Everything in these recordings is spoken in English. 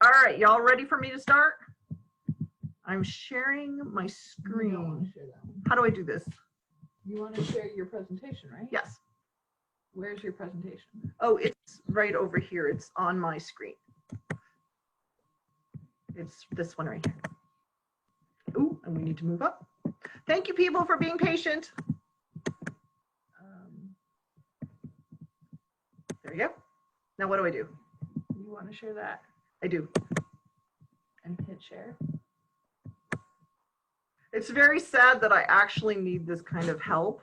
All right, y'all ready for me to start? I'm sharing my screen. You don't want to share that one. How do I do this? You want to share your presentation, right? Yes. Where's your presentation? Oh, it's right over here. It's on my screen. It's this one right here. Ooh, and we need to move up. Thank you, people, for being patient. There you go. Now what do I do? You want to share that I do. and hit share? It's very sad that I actually need this kind of help.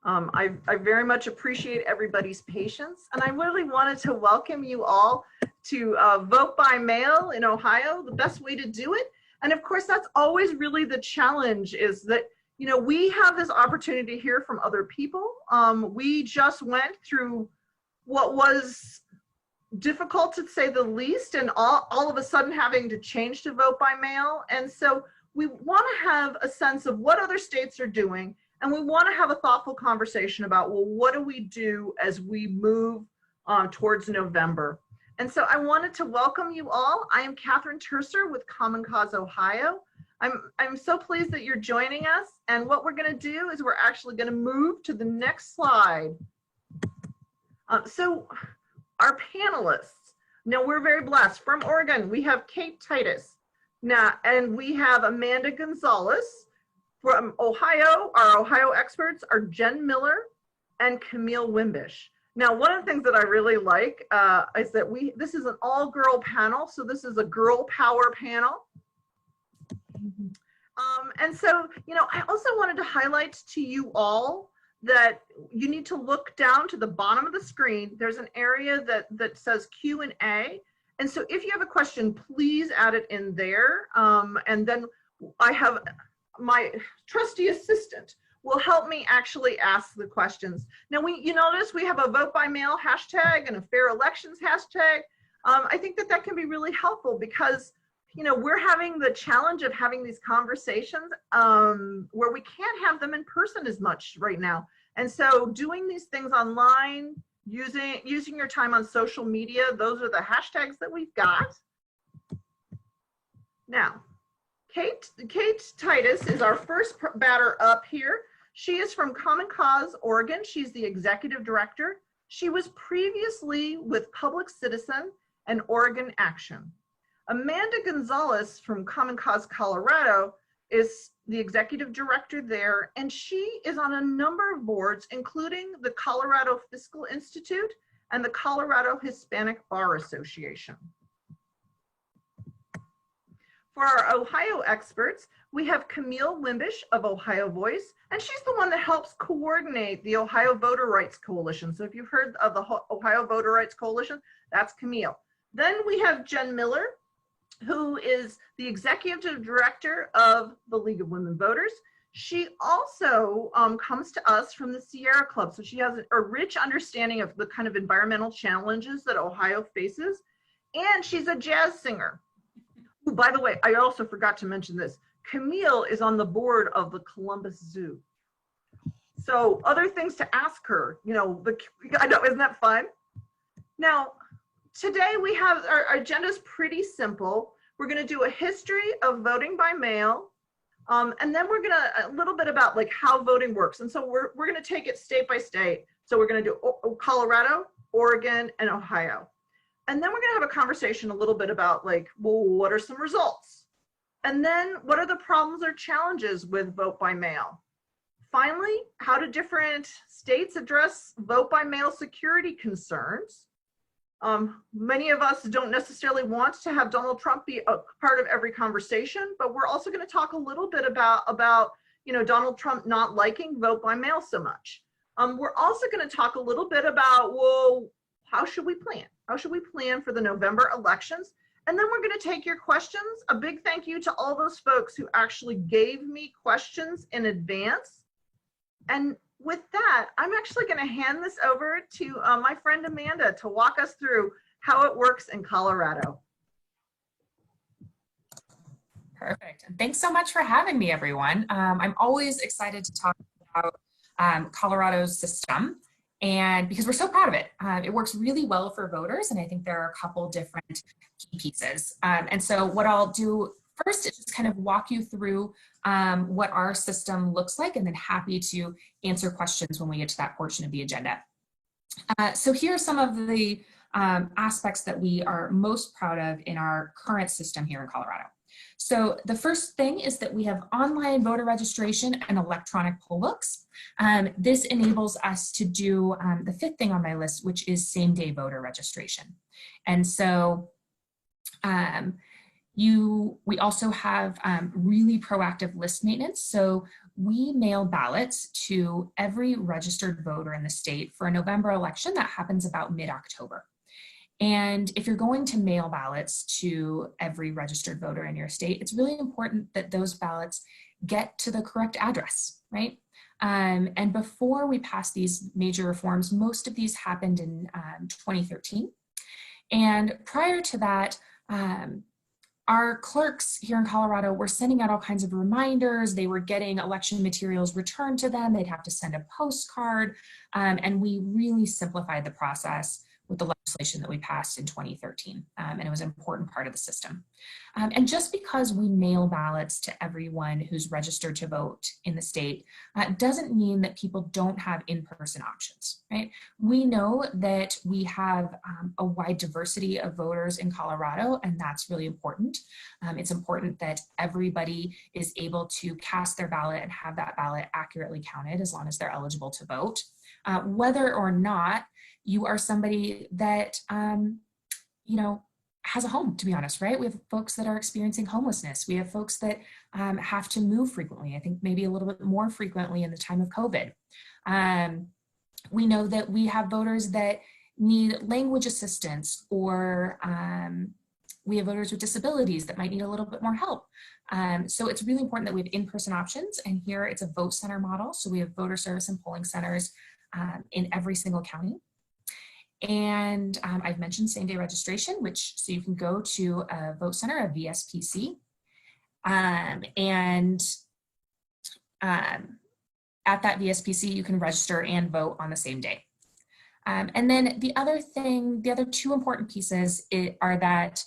I very much appreciate everybody's patience, and I really wanted to welcome you all to vote by mail in Ohio, the best way to do it. And of course, that's always really the challenge, is that, you know, we have this opportunity to hear from other people. We just went through what was difficult, to say the least, and all of a sudden having to change to vote by mail. And so we want to have a sense of what other states are doing, and we want to have a thoughtful conversation about, well, what do we do as we move towards November? And so I wanted to welcome you all. I am Catherine Terser with Common Cause Ohio. I'm so pleased that you're joining us. And what we're going to do is we're actually going to move to the next slide. So our panelists, now we're very blessed. From Oregon, we have Kate Titus. Now, and we have Amanda Gonzalez. From Ohio, our Ohio experts are Jen Miller and Camille Wimbish. Now, one of the things that I really like is that this is an all-girl panel, so this is a girl power panel. And so, you know, I also wanted to highlight to you all that you need to look down to the bottom of the screen. There's an area that says Q&A. And so if you have a question, please add it in there. And then I have my trusty assistant will help me actually ask the questions. Now, you notice we have a vote by mail hashtag and a fair elections hashtag. I think that can be really helpful because, you know, we're having the challenge of having these conversations where we can't have them in person as much right now. And so doing these things online, using your time on social media, those are the hashtags that we've got. Now, Kate Titus is our first batter up here. She is from Common Cause, Oregon. She's the executive director. She was previously with Public Citizen and Oregon Action. Amanda Gonzalez from Common Cause, Colorado is the executive director there, and she is on a number of boards, including the Colorado Fiscal Institute and the Colorado Hispanic Bar Association. For our Ohio experts, we have Camille Wimbish of Ohio Voice, and she's the one that helps coordinate the Ohio Voter Rights Coalition. So if you've heard of the Ohio Voter Rights Coalition, that's Camille. Then we have Jen Miller, who is the executive director of the League of Women Voters. She also comes to us from the Sierra Club. So she has a rich understanding of the kind of environmental challenges that Ohio faces. And she's a jazz singer. Ooh, by the way, I also forgot to mention this. Camille is on the board of the Columbus Zoo. So other things to ask her, you know, I know, isn't that fun? Now, today we have, our agenda is pretty simple. We're going to do a history of voting by mail. And then we're going to, a little bit about like how voting works. And so we're going to take it state by state. So we're going to do Colorado, Oregon, and Ohio. And then we're going to have a conversation a little bit about like, well, what are some results? And then what are the problems or challenges with vote by mail? Finally, how do different states address vote by mail security concerns? Many of us don't necessarily want to have Donald Trump be a part of every conversation, but we're also going to talk a little bit about you know, Donald Trump not liking vote by mail so much. We're also going to talk a little bit about, well, how should we plan? How should we plan for the November elections? And then we're going to take your questions. A big thank you to all those folks who actually gave me questions in advance. And with that, I'm actually going to hand this over to my friend Amanda to walk us through how it works in Colorado. Perfect. Thanks so much for having me, everyone. I'm always excited to talk about Colorado's system. And because we're so proud of it, it works really well for voters. And I think there are a couple different key pieces. And so what I'll do first is just kind of walk you through what our system looks like, and then happy to answer questions when we get to that portion of the agenda. So here are some of the aspects that we are most proud of in our current system here in Colorado. So the first thing is that we have online voter registration and electronic poll books. This enables us to do the fifth thing on my list, which is same-day voter registration. And so we also have really proactive list maintenance. So we mail ballots to every registered voter in the state for a November election that happens about mid-October. And if you're going to mail ballots to every registered voter in your state, it's really important that those ballots get to the correct address, right? And before we passed these major reforms, most of these happened in 2013. And prior to that, our clerks here in Colorado were sending out all kinds of reminders. They were getting election materials returned to them. They'd have to send a postcard. And we really simplified the process with the legislation that we passed in 2013. And it was an important part of the system. And just because we mail ballots to everyone who's registered to vote in the state doesn't mean that people don't have in-person options, right? We know that we have a wide diversity of voters in Colorado, and that's really important. It's important that everybody is able to cast their ballot and have that ballot accurately counted as long as they're eligible to vote. Whether or not you are somebody that, has a home, to be honest, right? We have folks that are experiencing homelessness. We have folks that have to move frequently. I think maybe a little bit more frequently in the time of COVID. We know that we have voters that need language assistance, or we have voters with disabilities that might need a little bit more help. So it's really important that we have in-person options. And here it's a vote center model. So we have voter service and polling centers in every single county. And I've mentioned same-day registration, so you can go to a vote center, a VSPC, at that VSPC, you can register and vote on the same day. And then the other two important pieces are that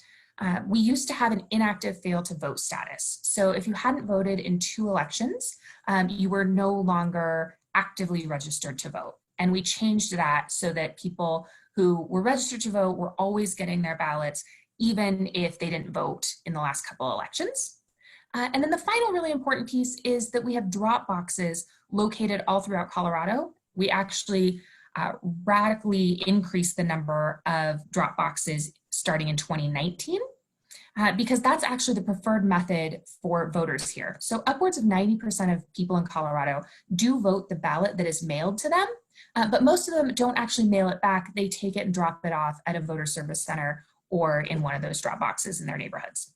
we used to have an inactive fail to vote status. So if you hadn't voted in 2 elections, you were no longer actively registered to vote. And we changed that so that people who were registered to vote were always getting their ballots, even if they didn't vote in the last couple elections. And then the final really important piece is that we have drop boxes located all throughout Colorado. We actually radically increased the number of drop boxes starting in 2019, because that's actually the preferred method for voters here. So upwards of 90% of people in Colorado do vote the ballot that is mailed to them. But most of them don't actually mail it back. They take it and drop it off at a voter service center or in one of those drop boxes in their neighborhoods.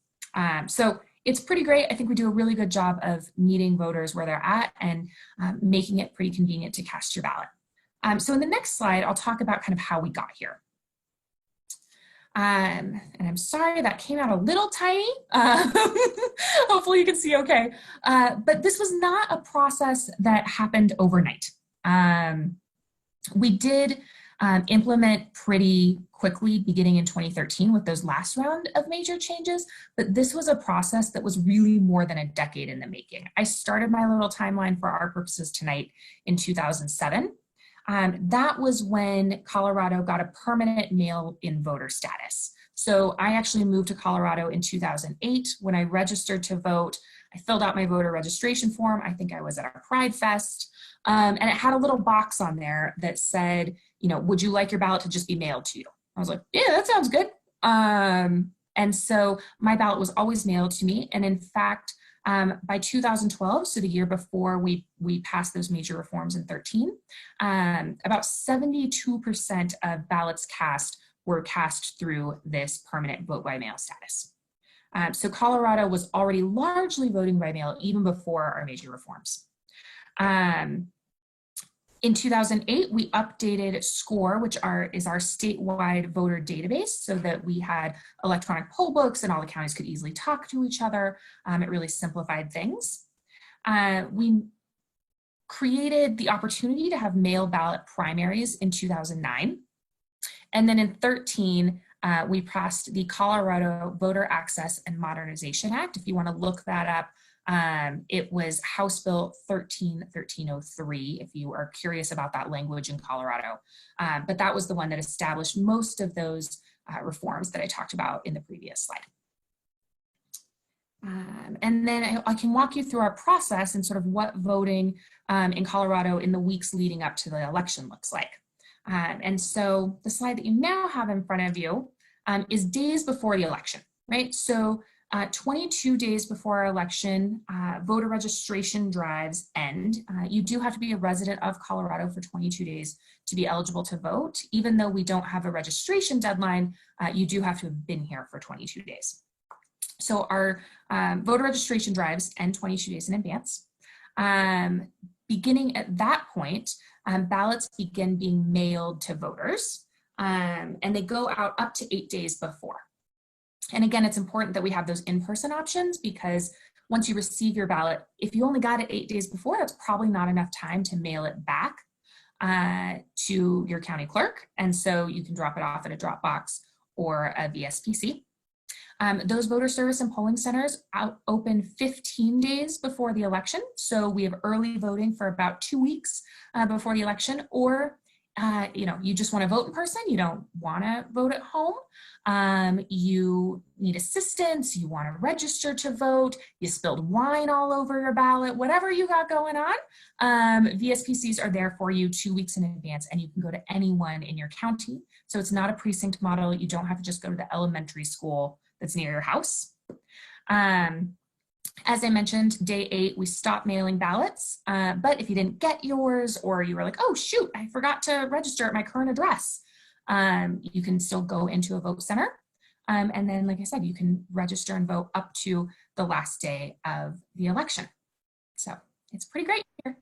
So it's pretty great. I think we do a really good job of meeting voters where they're at and making it pretty convenient to cast your ballot. So in the next slide, I'll talk about kind of how we got here. And I'm sorry that came out a little tiny. Hopefully you can see okay. But this was not a process that happened overnight. We did implement pretty quickly beginning in 2013 with those last round of major changes, but this was a process that was really more than a decade in the making. I started my little timeline for our purposes tonight in 2007. That was when Colorado got a permanent mail-in voter status. So I actually moved to Colorado in 2008. When I registered to vote, I filled out my voter registration form. I think I was at a Pride Fest. And it had a little box on there that said, would you like your ballot to just be mailed to you? I was like, yeah, that sounds good. And so my ballot was always mailed to me. And in fact, by 2012, so the year before we passed those major reforms in 13, about 72% of ballots cast were cast through this permanent vote by mail status. So Colorado was already largely voting by mail even before our major reforms. In 2008, we updated SCORE, which is our statewide voter database, so that we had electronic poll books and all the counties could easily talk to each other. It really simplified things. created the opportunity to have mail ballot primaries in 2009. And then in 13, we passed the Colorado Voter Access and Modernization Act. If you want to look that up, it was House Bill 1303, if you are curious about that language in Colorado. But that was the one that established most of those reforms that I talked about in the previous slide. And then I can walk you through our process and sort of what voting in Colorado in the weeks leading up to the election looks like. And so the slide that you now have in front of you is days before the election, right? So 22 days before our election, voter registration drives end. You do have to be a resident of Colorado for 22 days to be eligible to vote. Even though we don't have a registration deadline, you do have to have been here for 22 days. So our voter registration drives end 22 days in advance. Beginning at that point, ballots begin being mailed to voters, and they go out up to 8 days before. And again, it's important that we have those in-person options, because once you receive your ballot, if you only got it 8 days before, that's probably not enough time to mail it back to your county clerk. And so you can drop it off at a drop box or a VSPC. Those voter service and polling centers open 15 days before the election. So we have early voting for about 2 weeks before the election, or you just want to vote in person, you don't want to vote at home, you need assistance, you want to register to vote, you spilled wine all over your ballot, whatever you got going on, VSPCs are there for you 2 weeks in advance, and you can go to anyone in your county. So it's not a precinct model. You don't have to just go to the elementary school that's near your house. As I mentioned, day 8, we stopped mailing ballots, but if you didn't get yours, or you were like, oh shoot, I forgot to register at my current address, you can still go into a vote center. And then, like I said, you can register and vote up to the last day of the election. So it's pretty great here.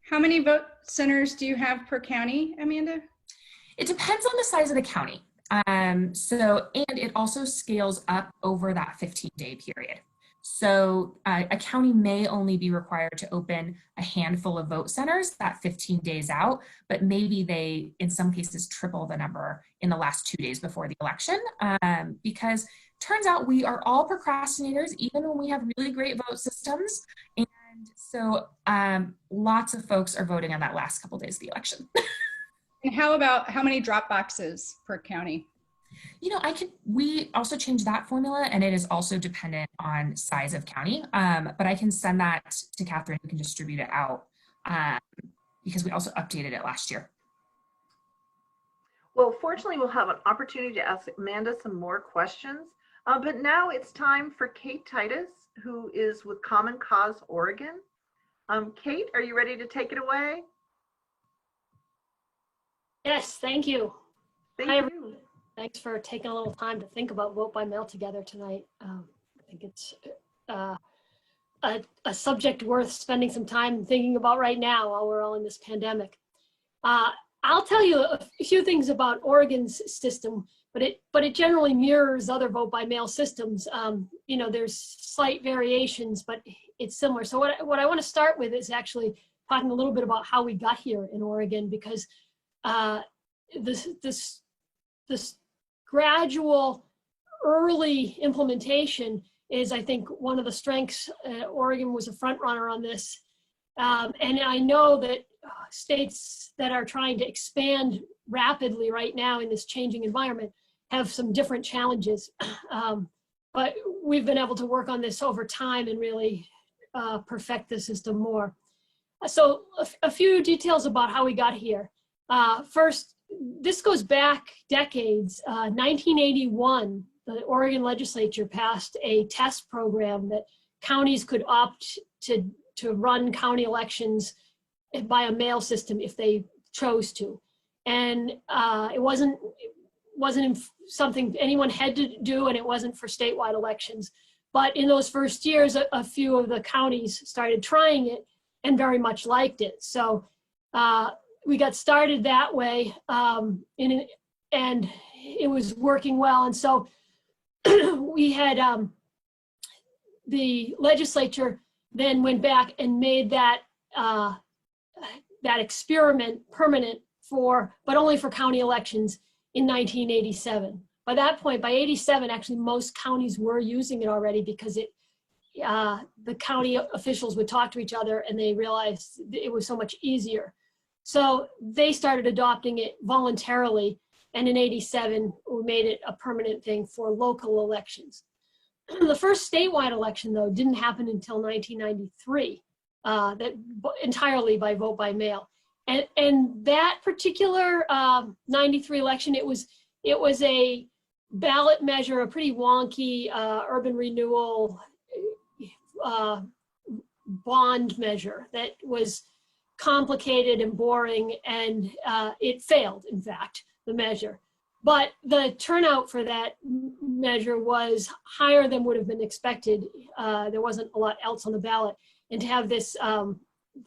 How many vote centers do you have per county, Amanda? It depends on the size of the county. And it also scales up over that 15-day period. So a county may only be required to open a handful of vote centers that 15 days out, but maybe they, in some cases, triple the number in the last 2 days before the election, because turns out we are all procrastinators, even when we have really great vote systems. And so lots of folks are voting on that last couple days of the election. And how about how many drop boxes per county? We also change that formula, and it is also dependent on size of county, but I can send that to Catherine, who can distribute it out, because we also updated it last year. Well, fortunately, we'll have an opportunity to ask Amanda some more questions, but now it's time for Kate Titus, who is with Common Cause Oregon. Kate, are you ready to take it away? Yes, thank you. Thank Hi, you. everyone. Thanks for taking a little time to think about vote by mail together tonight. I think it's a subject worth spending some time thinking about right now while we're all in this pandemic. I'll tell you a few things about Oregon's system, but it generally mirrors other vote by mail systems. There's slight variations, but it's similar. So what I want to start with is actually talking a little bit about how we got here in Oregon, because this gradual early implementation is, I think, one of the strengths. Oregon was a front runner on this. And I know that states that are trying to expand rapidly right now in this changing environment have some different challenges. But we've been able to work on this over time and really perfect the system more. So a few details about how we got here. First, this goes back decades. 1981, the Oregon legislature passed a test program that counties could opt to run county elections by a mail system if they chose to. And it wasn't something anyone had to do, and it wasn't for statewide elections. But in those first years, a few of the counties started trying it and very much liked it. So we got started that way, and it was working well. And so we had the legislature then went back and made that that experiment permanent but only for county elections in 1987. By that point, by 87, actually most counties were using it already because the county officials would talk to each other and they realized it was so much easier. So they started adopting it voluntarily, and in 87, we made it a permanent thing for local elections. The first statewide election, though, didn't happen until 1993, that entirely by vote by mail. And that particular 93 election, it was a ballot measure, a pretty wonky urban renewal bond measure that was complicated and boring, and it failed, in fact, the measure. But the turnout for that measure was higher than would have been expected. There wasn't a lot else on the ballot. And to have this, I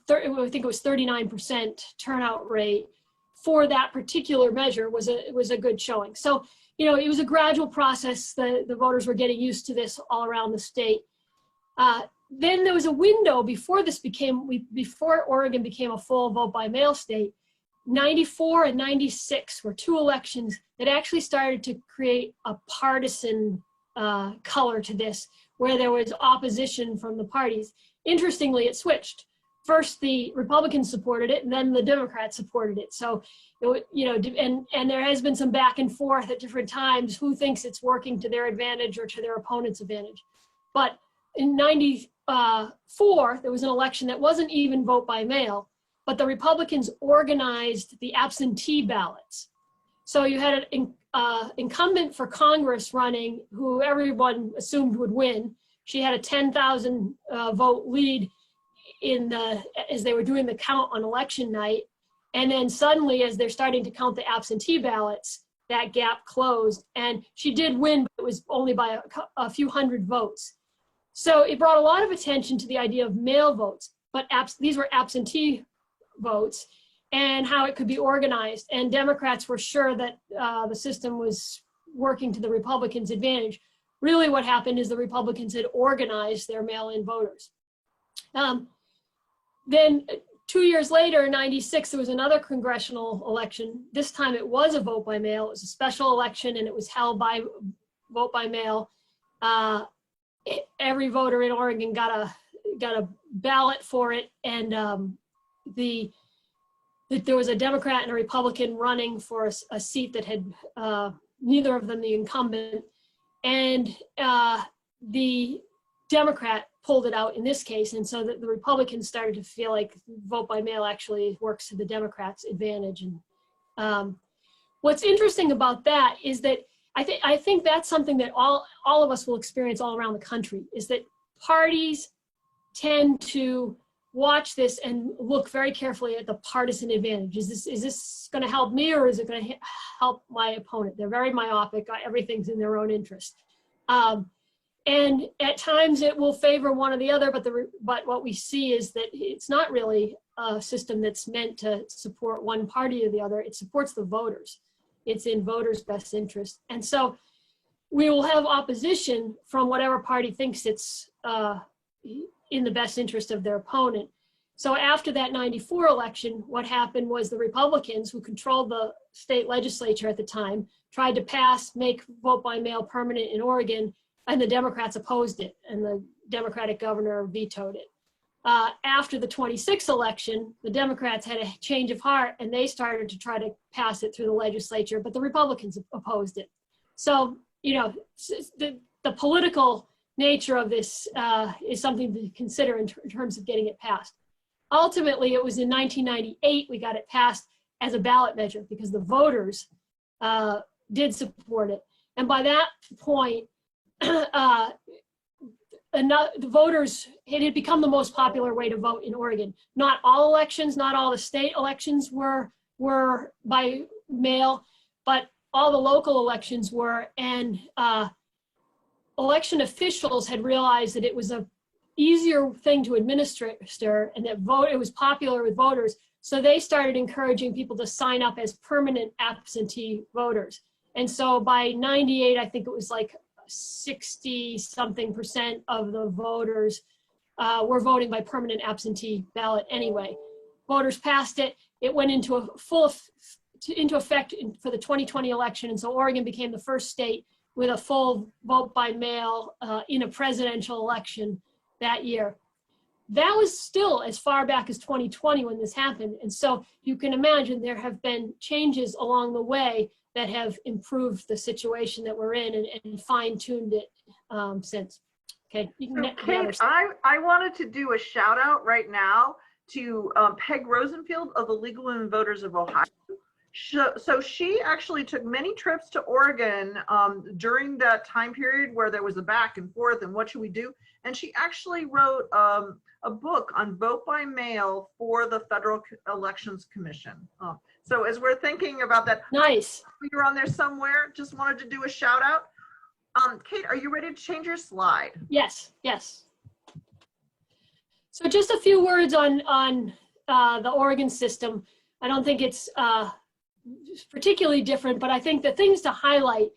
think it was 39% turnout rate for that particular measure was a good showing. So, you know, it was a gradual process. The voters were getting used to this all around the state. Then there was a window before before Oregon became a full vote by mail state. 94 and 96 were two elections that actually started to create a partisan color to this, where there was opposition from the parties. Interestingly, it switched. First, the Republicans supported it, and then the Democrats supported it. So, you know, and there has been some back and forth at different times who thinks it's working to their advantage or to their opponent's advantage. But in 94, there was an election that wasn't even vote by mail, but the Republicans organized the absentee ballots. So you had an incumbent for Congress running, who everyone assumed would win. She had a 10,000 vote lead as they were doing the count on election night. And then suddenly, as they're starting to count the absentee ballots, that gap closed. And she did win, but it was only by a few hundred votes. So it brought a lot of attention to the idea of mail votes, but these were absentee votes and how it could be organized. And Democrats were sure that the system was working to the Republicans' advantage. Really what happened is the Republicans had organized their mail-in voters. Then 2 years later, in 96, there was another congressional election. This time it was a vote by mail. It was a special election and it was held by vote by mail. Every voter in Oregon got a ballot for it, and there was a Democrat and a Republican running for a seat that had neither of them the incumbent, and the Democrat pulled it out in this case, and so the Republicans started to feel like vote by mail actually works to the Democrats' advantage. And what's interesting about that is that I think that's something that all of us will experience all around the country, is that parties tend to watch this and look very carefully at the partisan advantage. Is this going to help me, or is it going to help my opponent? They're very myopic. Everything's in their own interest. And at times it will favor one or the other, but what we see is that it's not really a system that's meant to support one party or the other. It supports the voters. It's in voters' best interest. And so we will have opposition from whatever party thinks it's in the best interest of their opponent. So after that 94 election, what happened was the Republicans, who controlled the state legislature at the time, tried to make vote by mail permanent in Oregon, and the Democrats opposed it, and the Democratic governor vetoed it. After the 26 election, the Democrats had a change of heart, and they started to try to pass it through the legislature, but the Republicans opposed it. So, you know, the political nature of this is something to consider in terms of getting it passed. Ultimately, it was in 1998 we got it passed as a ballot measure because the voters did support it. And by that point, the voters, it had become the most popular way to vote in Oregon. Not all elections, not all the state elections were by mail, but all the local elections were. And election officials had realized that it was a easier thing to administer and that it was popular with voters. So they started encouraging people to sign up as permanent absentee voters. And so by 98, I think it was like 60-something% of the voters were voting by permanent absentee ballot anyway. Voters passed it. It went into effect for the 2020 election, and so Oregon became the first state with a full vote by mail in a presidential election that year. That was still as far back as 2020 when this happened. And so you can imagine there have been changes along the way that have improved the situation that we're in and fine-tuned it since. Okay. You can So get the other Kate, I wanted to do a shout out right now to Peg Rosenfield of the League of Women Voters of Ohio. So she actually took many trips to Oregon during that time period where there was a back and forth and what should we do? And she actually wrote a book on vote by mail for the Federal Elections Commission. So as we're thinking about that, Nice. you're on there somewhere, just wanted to do a shout out. Kate, are you ready to change your slide? Yes, yes. So just a few words on the Oregon system. I don't think it's particularly different, but I think the things to highlight,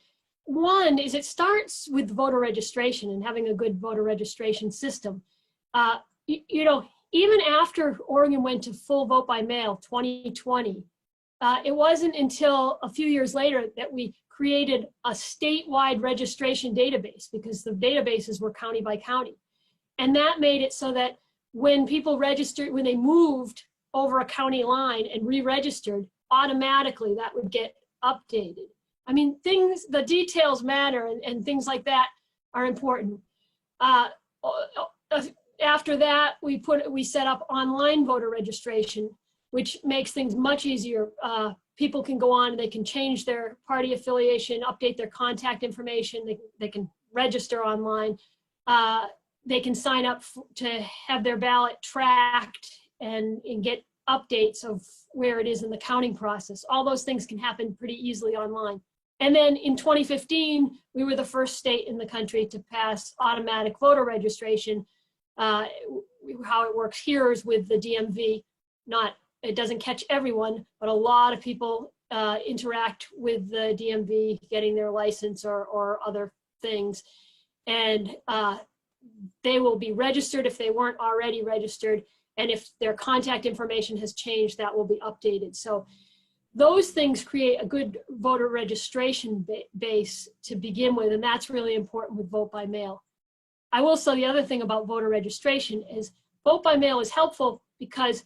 one is it starts with voter registration and having a good voter registration system. You know, even after Oregon went to full vote by mail 2020, it wasn't until a few years later that we created a statewide registration database, because the databases were county by county. And that made it so that when people registered, when they moved over a county line and re-registered, automatically that would get updated. I mean, the details matter, and things like that are important. After that, we set up online voter registration, which makes things much easier. People can go on, they can change their party affiliation, update their contact information, they can register online. They can sign up to have their ballot tracked and get updates of where it is in the counting process. All those things can happen pretty easily online. And then in 2015, we were the first state in the country to pass automatic voter registration. How it works here is with the DMV. It doesn't catch everyone, but a lot of people interact with the DMV getting their license or other things. And they will be registered if they weren't already registered. And if their contact information has changed, that will be updated. So those things create a good voter registration base to begin with, and that's really important with vote by mail. I will say the other thing about voter registration is vote by mail is helpful because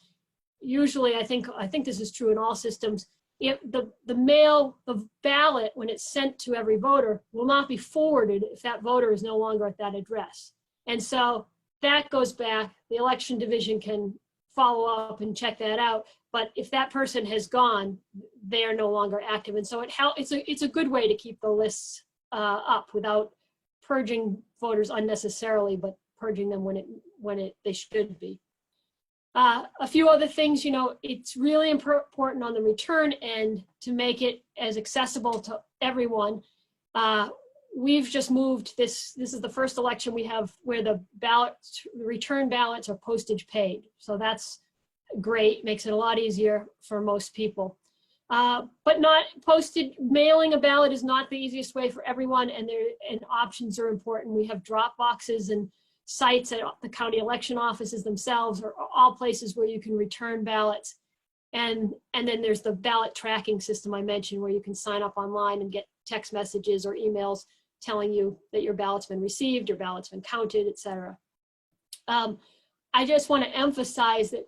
usually, I think this is true in all systems, if the ballot, when it's sent to every voter, will not be forwarded if that voter is no longer at that address. And so that goes back, the election division can follow up and check that out. But if that person has gone, they are no longer active. And so it's a good way to keep the lists up without purging voters unnecessarily, but purging them when they should be. A few other things, you know, it's really important on the return end to make it as accessible to everyone. We've just moved this is the first election we have where the return ballots are postage paid. So that's great, makes it a lot easier for most people. But not posted, mailing a ballot is not the easiest way for everyone, and options are important. We have drop boxes and sites at the county election offices themselves, or all places where you can return ballots. And then there's the ballot tracking system I mentioned, where you can sign up online and get text messages or emails telling you that your ballot's been received, your ballot's been counted, et cetera. I just want to emphasize that,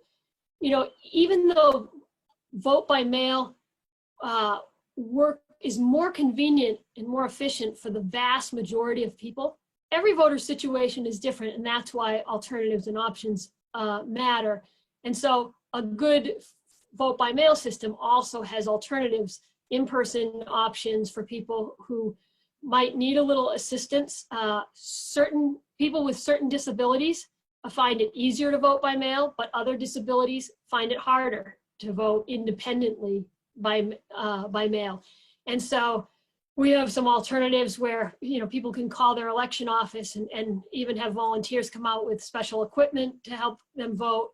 you know, even though vote by mail work is more convenient and more efficient for the vast majority of people, every voter situation is different, and that's why alternatives and options matter. And so a good vote by mail system also has alternatives, in-person options for people who might need a little assistance. Certain people with certain disabilities find it easier to vote by mail, but other disabilities find it harder to vote independently by mail. And so we have some alternatives where, you know, people can call their election office and even have volunteers come out with special equipment to help them vote.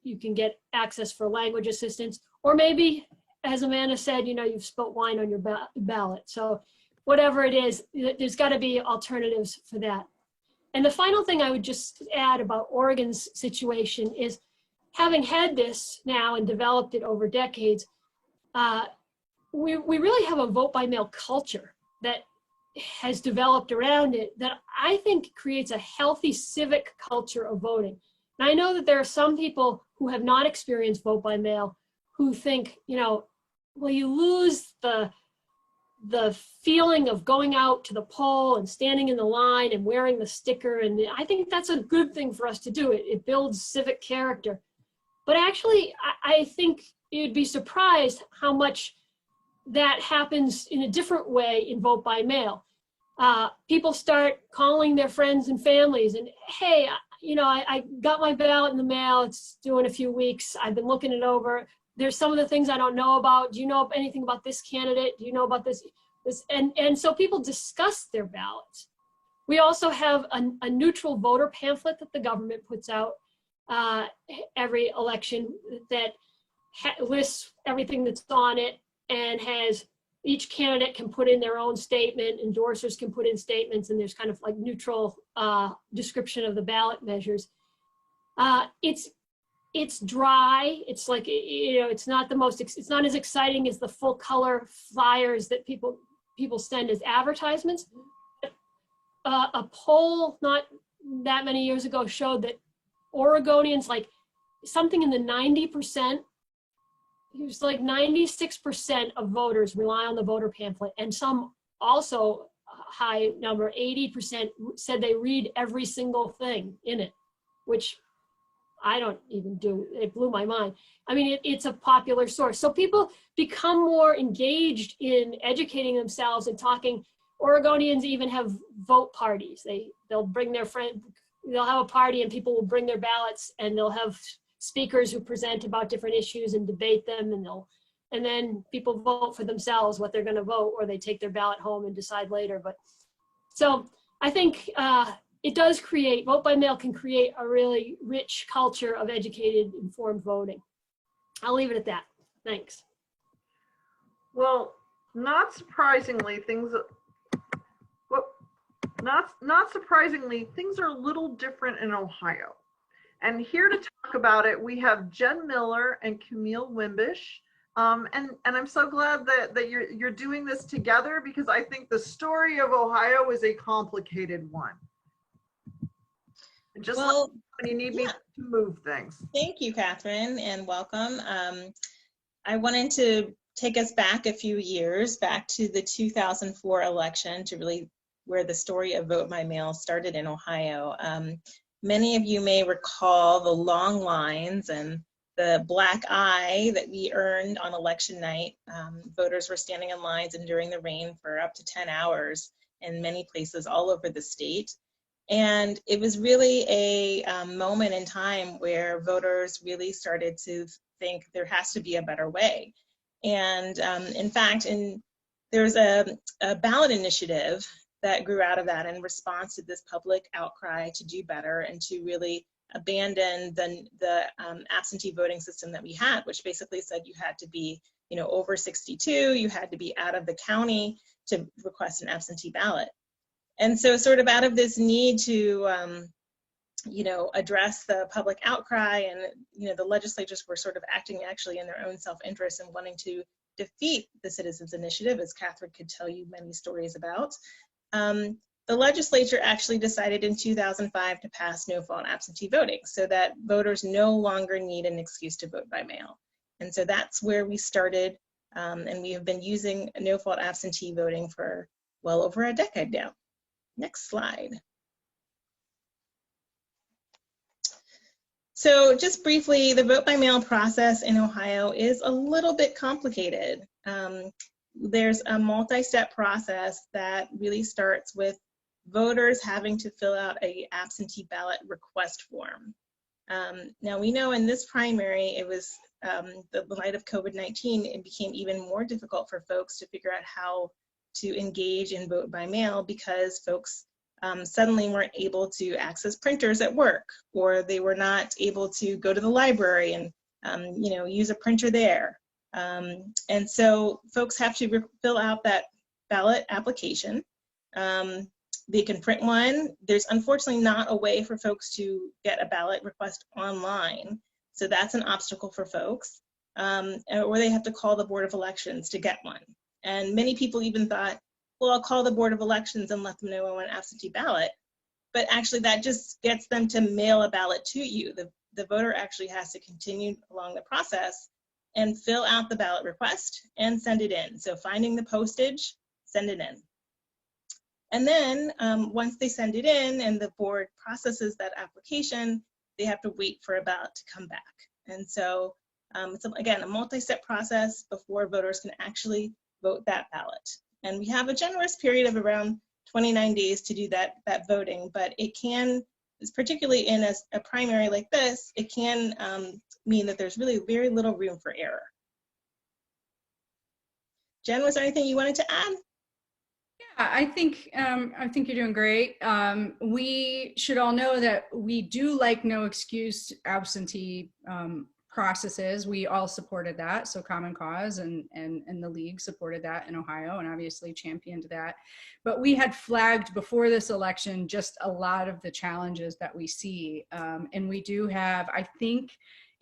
You can get access for language assistance, or maybe, as Amanda said, you know, you've spilt wine on your ballot. So whatever it is, there's got to be alternatives for that. And the final thing I would just add about Oregon's situation is, having had this now and developed it over decades, we really have a vote by mail culture that has developed around it that I think creates a healthy civic culture of voting. And I know that there are some people who have not experienced vote by mail who think, you know, well, you lose the feeling of going out to the poll and standing in the line and wearing the sticker. And I think that's a good thing for us to do. It builds civic character. But actually, I think you'd be surprised how much that happens in a different way in vote by mail. People start calling their friends and families and, hey, you know, I got my ballot in the mail. It's due in a few weeks. I've been looking it over. There's some of the things I don't know about. Do you know anything about this candidate? Do you know about this? And so people discuss their ballots. We also have a neutral voter pamphlet that the government puts out every election that lists everything that's on it, and has each candidate can put in their own statement, endorsers can put in statements, and there's kind of like neutral description of the ballot measures. It's dry. It's like, you know, it's not the most, it's not as exciting as the full color flyers that people send as advertisements. A poll not that many years ago showed that Oregonians, like something in the 90%, it was like 96% of voters rely on the voter pamphlet, and some also high number, 80%, said they read every single thing in it, which I don't even do. It blew my mind. I mean, it's a popular source. So people become more engaged in educating themselves and talking. Oregonians even have vote parties. They'll bring their friend, they'll have a party and people will bring their ballots, and they'll have speakers who present about different issues and debate them, and then people vote for themselves what they're going to vote, or they take their ballot home and decide later. But so I think it does create, vote by mail can create a really rich culture of educated, informed voting. I'll leave it at that. Thanks. Well, not surprisingly, things are a little different in Ohio. And here to talk about it, we have Jen Miller and Camille Wimbish. And I'm so glad that you're doing this together, because I think the story of Ohio is a complicated one. And just well, when you need me to move things. Thank you, Catherine, and welcome. I wanted to take us back a few years, back to the 2004 election, to really where the story of vote by mail started in Ohio. Many of you may recall the long lines and the black eye that we earned on election night. Voters were standing in lines enduring the rain for up to 10 hours in many places all over the state. And it was really a moment in time where voters really started to think there has to be a better way. And in fact, there's a ballot initiative that grew out of that in response to this public outcry to do better and to really abandon the absentee voting system that we had, which basically said you had to be, you know, over 62, you had to be out of the county to request an absentee ballot. And so sort of out of this need to, you know, address the public outcry, and, you know, the legislatures were sort of acting actually in their own self-interest and wanting to defeat the Citizens Initiative, as Catherine could tell you many stories about. The legislature actually decided in 2005 to pass no-fault absentee voting so that voters no longer need an excuse to vote by mail. And so that's where we started, and we have been using no-fault absentee voting for well over a decade now. Next slide. So just briefly, the vote by mail process in Ohio is a little bit complicated. There's a multi-step process that really starts with voters having to fill out an absentee ballot request form. Now we know in this primary, it was the light of COVID-19, it became even more difficult for folks to figure out how to engage in vote by mail, because folks suddenly weren't able to access printers at work, or they were not able to go to the library and you know, use a printer there. And so folks have to fill out that ballot application. they can print one. There's unfortunately not a way for folks to get a ballot request online. So that's an obstacle for folks. Or they have to call the Board of Elections to get one. And many people even thought, well, I'll call the Board of Elections and let them know I want an absentee ballot. But actually that just gets them to mail a ballot to you. The voter actually has to continue along the process and fill out the ballot request and send it in. So finding the postage, send it in. And then once they send it in and the board processes that application, they have to wait for a ballot to come back. And so it's, again, a multi-step process before voters can actually vote that ballot. And we have a generous period of around 29 days to do that voting, but it can, particularly in a primary like this, it can mean that there's really very little room for error. Jen, was there anything you wanted to add? Yeah, I think you're doing great. We should all know that we do like no excuse absentee processes. We all supported that. So Common Cause and the League supported that in Ohio and obviously championed that. But we had flagged before this election just a lot of the challenges that we see. And we do have, I think,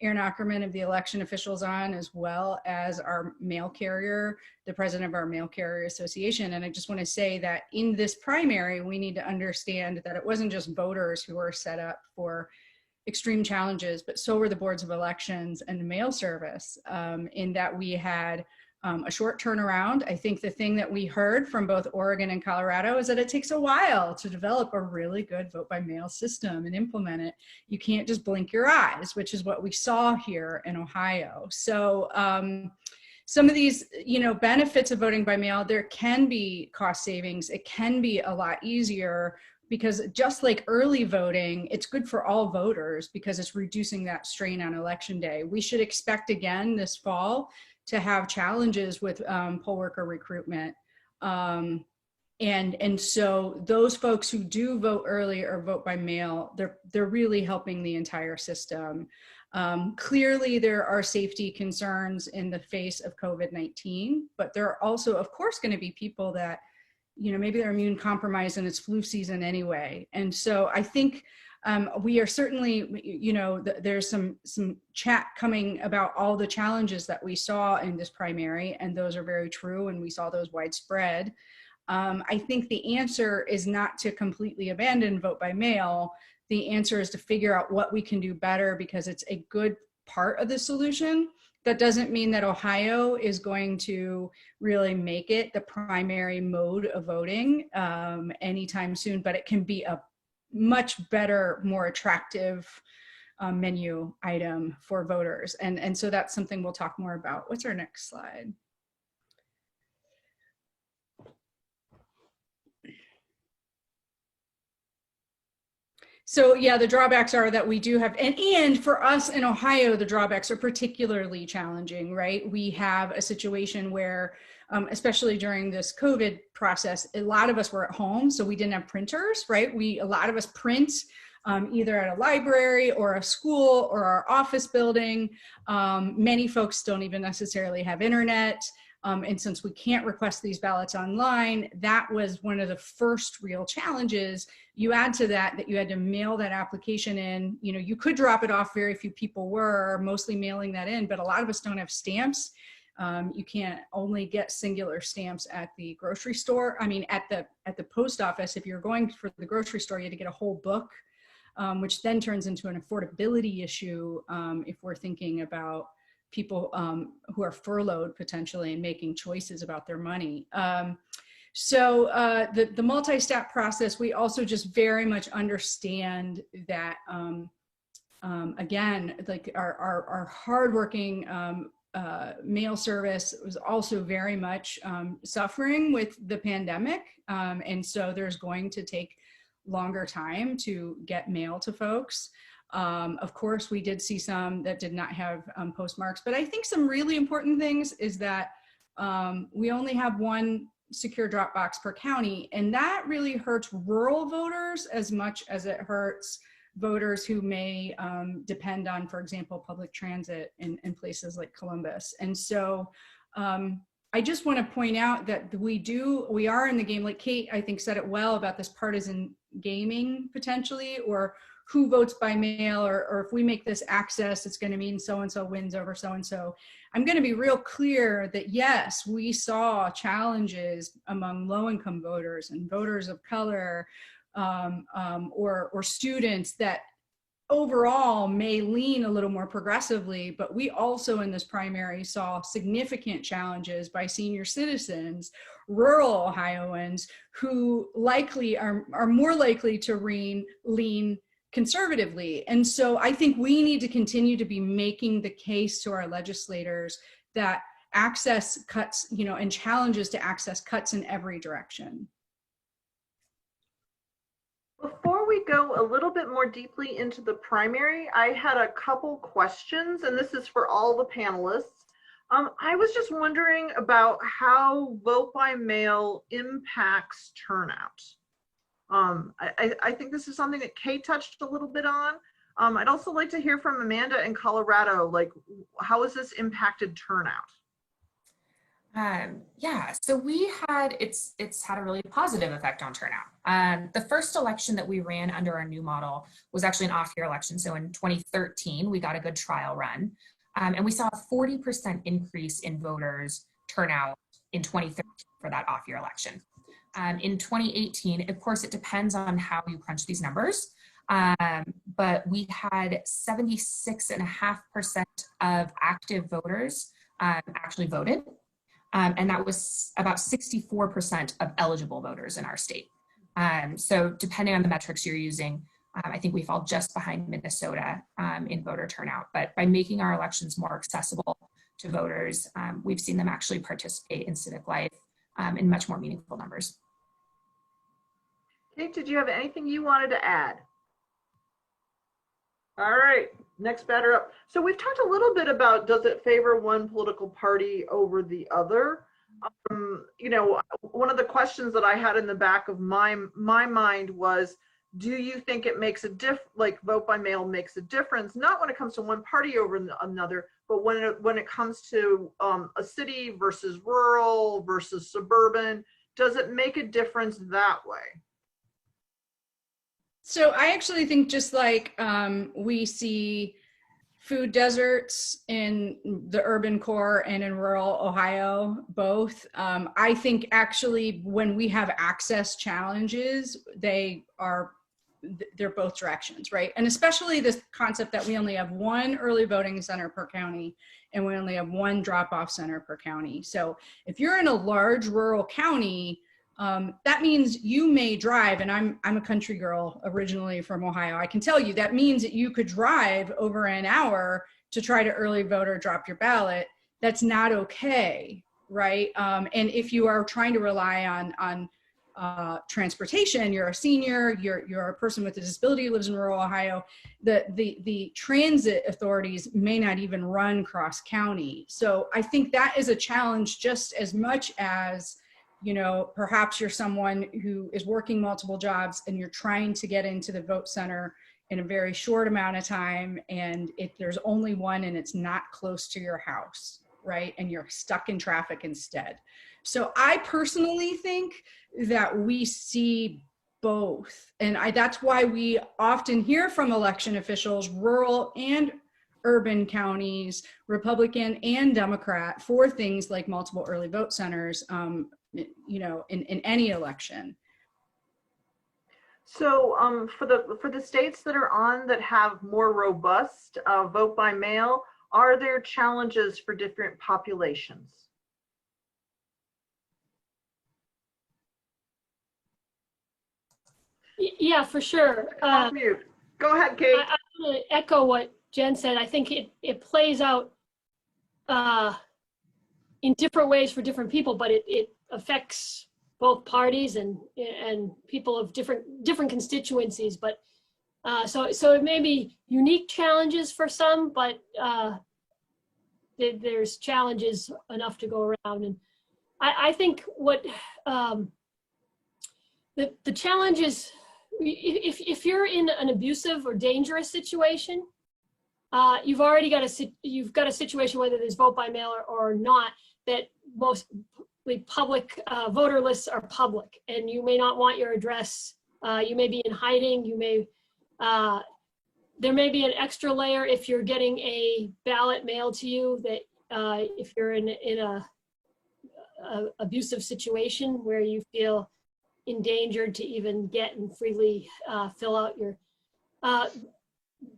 Aaron Ackerman of the election officials on, as well as our mail carrier, the president of our mail carrier association. And I just want to say that in this primary, we need to understand that it wasn't just voters who were set up for extreme challenges, but so were the boards of elections and the mail service, in that we had a short turnaround. I think the thing that we heard from both Oregon and Colorado is that it takes a while to develop a really good vote by mail system and implement it. You can't just blink your eyes, which is what we saw here in Ohio. So some of these, benefits of voting by mail, there can be cost savings. It can be a lot easier because just like early voting, it's good for all voters because it's reducing that strain on election day. We should expect again this fall to have challenges with poll worker recruitment. And so those folks who do vote early or vote by mail, they're really helping the entire system. Clearly there are safety concerns in the face of COVID-19, but there are also, of course, going to be people that, maybe they're immune compromised and it's flu season anyway. And so I think we are certainly, there's some chat coming about all the challenges that we saw in this primary, and those are very true, and we saw those widespread. I think the answer is not to completely abandon vote by mail. The answer is to figure out what we can do better because it's a good part of the solution. That doesn't mean that Ohio is going to really make it the primary mode of voting anytime soon, but it can be a much better, more attractive menu item for voters. And so that's something we'll talk more about. What's our next slide? So yeah, the drawbacks are that we do have, and for us in Ohio, the drawbacks are particularly challenging, right? We have a situation where, especially during this COVID process, a lot of us were at home, so we didn't have printers, right? A lot of us print either at a library or a school or our office building. Many folks don't even necessarily have internet. And since we can't request these ballots online, that was one of the first real challenges. You add to that you had to mail that application in. You could drop it off, very few people were mostly mailing that in, but a lot of us don't have stamps. You can't only get singular stamps at the grocery store. I mean, at the post office, if you're going for the grocery store, you had to get a whole book, which then turns into an affordability issue if we're thinking about people who are furloughed potentially and making choices about their money. So the multi-step process, we also just very much understand that, again, like our hardworking mail service was also very much suffering with the pandemic. And so there's going to take longer time to get mail to folks. Of course, we did see some that did not have postmarks, but I think some really important things is that we only have one secure drop box per county, and that really hurts rural voters as much as it hurts voters who may depend on, for example, public transit in places like Columbus. And so I just want to point out that we are in the game, like Kate, I think, said it well about this partisan gaming potentially, or who votes by mail, or if we make this access, it's going to mean so-and-so wins over so-and-so. I'm going to be real clear that yes, we saw challenges among low-income voters and voters of color, or students that overall may lean a little more progressively, but we also in this primary saw significant challenges by senior citizens, rural Ohioans, who likely are more likely to lean conservatively. And so I think we need to continue to be making the case to our legislators that access cuts, and challenges to access cuts in every direction. Before we go a little bit more deeply into the primary, I had a couple questions, and this is for all the panelists. I was just wondering about how vote by mail impacts turnout. I think this is something that Kate touched a little bit on. I'd also like to hear from Amanda in Colorado, like how has this impacted turnout? Yeah, so it's had a really positive effect on turnout. The first election that we ran under our new model was actually an off-year election. So in 2013, we got a good trial run, and we saw a 40% increase in voters turnout in 2013 for that off-year election. In 2018, of course, it depends on how you crunch these numbers, but we had 76.5% of active voters actually voted. And that was about 64% of eligible voters in our state. So depending on the metrics you're using, I think we fall just behind Minnesota in voter turnout. But by making our elections more accessible to voters, we've seen them actually participate in civic life in much more meaningful numbers. Kate, did you have anything you wanted to add? All right, next batter up. So we've talked a little bit about, does it favor one political party over the other? One of the questions that I had in the back of my mind was, do you think it makes like vote by mail makes a difference, not when it comes to one party over another, but when it comes to a city versus rural versus suburban, does it make a difference that way? So I actually think just like we see food deserts in the urban core and in rural Ohio, both, I think actually when we have access challenges, they're both directions, right? And especially this concept that we only have one early voting center per county and we only have one drop-off center per county. So if you're in a large rural county, that means you may drive, and I'm a country girl originally from Ohio. I can tell you that means that you could drive over an hour to try to early vote or drop your ballot. That's not okay, right? And if you are trying to rely on transportation, you're a senior, you're a person with a disability who lives in rural Ohio, the transit authorities may not even run cross county. So I think that is a challenge just as much as, perhaps you're someone who is working multiple jobs and you're trying to get into the vote center in a very short amount of time, and if there's only one and it's not close to your house, right? And you're stuck in traffic instead. So I personally think that we see both. And that's why we often hear from election officials, rural and urban counties, Republican and Democrat, for things like multiple early vote centers, in any election. So for the states that are on that have more robust vote by mail, are there challenges for different populations? Yeah, for sure. Mute. Go ahead, Kate. I want to echo what Jen said. I think it plays out in different ways for different people, but it affects both parties and people of different constituencies. But so it may be unique challenges for some, but there's challenges enough to go around. And I think what the challenge is, if you're in an abusive or dangerous situation, you've already got a situation, whether there's vote by mail or not, that most public voter lists are public, and you may not want your address. You may be in hiding. You may there may be an extra layer if you're getting a ballot mailed to you, that if you're in a abusive situation where you feel endangered to even get and freely fill out your.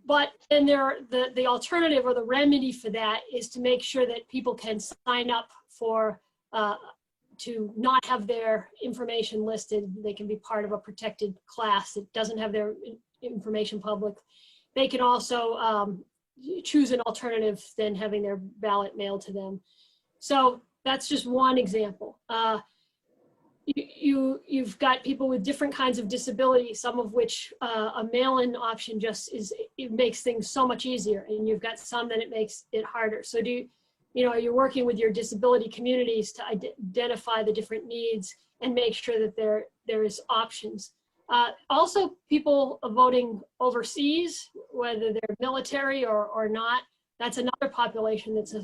But then the alternative or the remedy for that is to make sure that people can sign up for to not have their information listed. They can be part of a protected class that doesn't have their information public. They can also choose an alternative than having their ballot mailed to them. So that's just one example. You've got people with different kinds of disabilities, some of which a mail-in option just it makes things so much easier, and you've got some that it makes it harder. So you're working with your disability communities to identify the different needs and make sure that there is options. Also, people voting overseas, whether they're military or not, that's another population that's a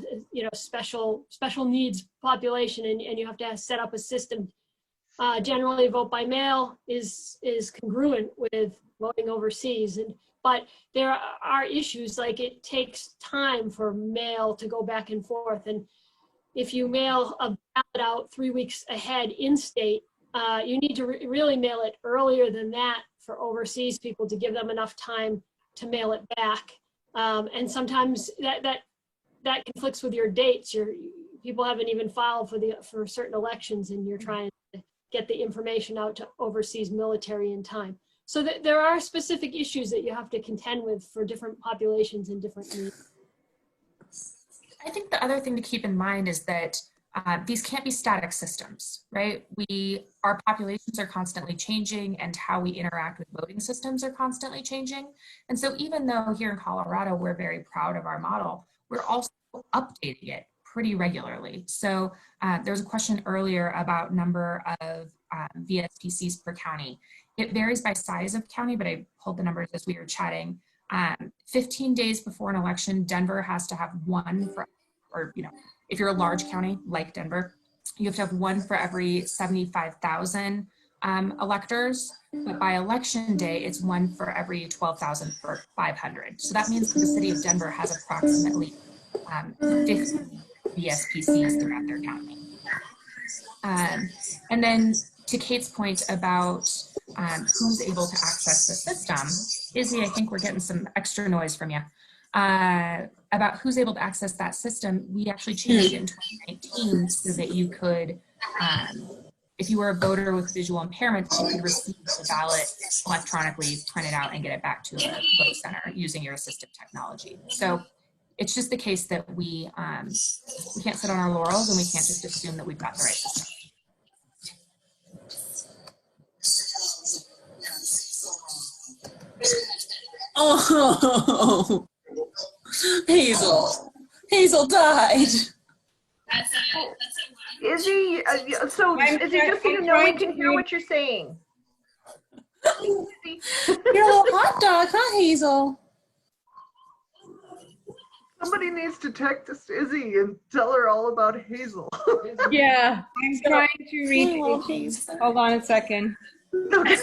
special needs population, and you have to set up a system. Generally, vote by mail is congruent with voting overseas, but there are issues like it takes time for mail to go back and forth, and if you mail a ballot out 3 weeks ahead in state, you need to really mail it earlier than that for overseas people to give them enough time to mail it back. And sometimes that conflicts with your dates. People haven't even filed for certain elections, and you're trying to get the information out to overseas military in time. So there are specific issues that you have to contend with for different populations and different needs. I think the other thing to keep in mind is that these can't be static systems, right? Our populations are constantly changing, and how we interact with voting systems are constantly changing. And so even though here in Colorado, we're very proud of our model, we're also updating it pretty regularly. So there was a question earlier about number of VSPCs per county. It varies by size of county, but I pulled the numbers as we were chatting. 15 days before an election, Denver has to have one for, or if you're a large county like Denver, you have to have one for every 75,000 electors, but by election day, it's one for every 12,500. So that means that the city of Denver has approximately 50 VSPCs throughout their county. And then to Kate's point about who's able to access the system, Izzy, I think we're getting some extra noise from you. About who's able to access that system, we actually changed it in 2019 so that you could, if you were a voter with visual impairment, you could receive the ballot electronically, print it out, and get it back to a vote center using your assistive technology. So it's just the case that we can't sit on our laurels, and we can't just assume that we've got the right system. Oh, Hazel died. Izzy, so Izzy, just so you know, we can hear what you're saying. You're a little hot dog, huh, Hazel? Somebody needs to text Izzy and tell her all about Hazel. Yeah, I'm trying to read. Hold on a second. Okay.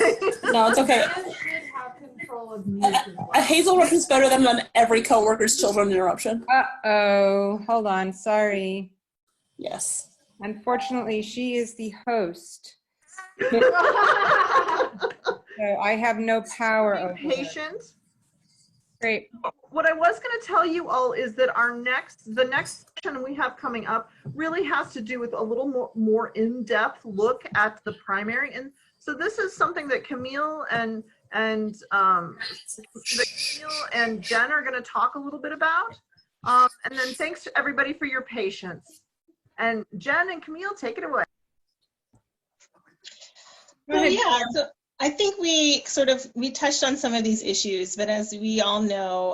No, it's okay. Should have control of music. Hazel works better than on every coworker's children interruption. Uh-oh, hold on, sorry. Yes. Unfortunately, she is the host, so I have no power over Be her. patient. Great. What I was going to tell you all is that the next session we have coming up really has to do with a little more in-depth look at the primary. And so this is something that Camille and Jen are going to talk a little bit about. And then thanks to everybody for your patience. And Jen and Camille, take it away. So yeah, so I think we touched on some of these issues, but as we all know,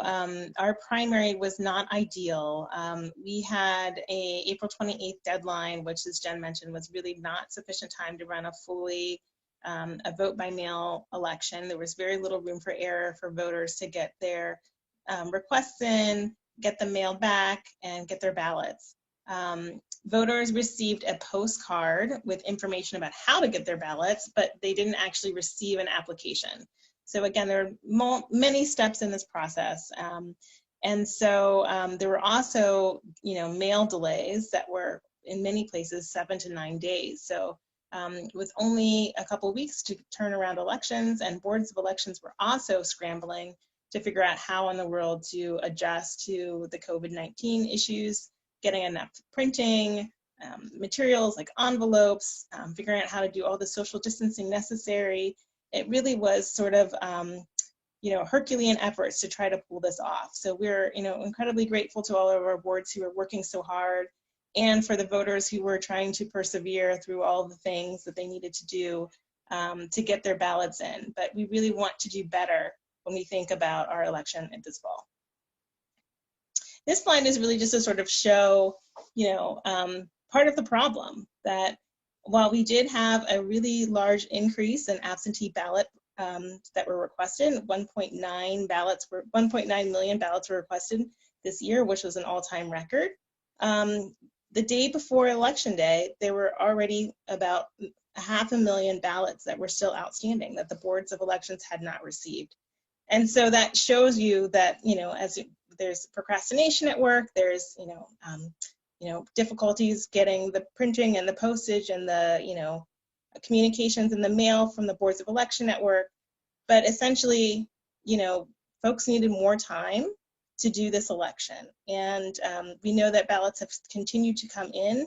our primary was not ideal. We had a April 28th deadline, which, as Jen mentioned, was really not sufficient time to run a fully a vote by mail election. There was very little room for error for voters to get their requests in, get them mailed back, and get their ballots. Voters received a postcard with information about how to get their ballots, but they didn't actually receive an application. So again, there are many steps in this process. And so there were also, mail delays that were in many places 7 to 9 days. So with only a couple of weeks to turn around elections, and boards of elections were also scrambling to figure out how in the world to adjust to the COVID-19 issues, getting enough printing, materials like envelopes, figuring out how to do all the social distancing necessary. It really was sort of, Herculean efforts to try to pull this off. So we're, incredibly grateful to all of our boards who are working so hard, and for the voters who were trying to persevere through all the things that they needed to do to get their ballots in. But we really want to do better when we think about our election this fall. This slide is really just to sort of show, part of the problem, that while we did have a really large increase in absentee ballot that were requested, 1.9 million ballots were requested this year, which was an all-time record. The day before Election Day, there were already about 500,000 ballots that were still outstanding that the boards of elections had not received. And so that shows you that, as there's procrastination at work, there's, difficulties getting the printing and the postage and the, communications in the mail from the boards of election at work. But essentially, folks needed more time to do this election. And we know that ballots have continued to come in,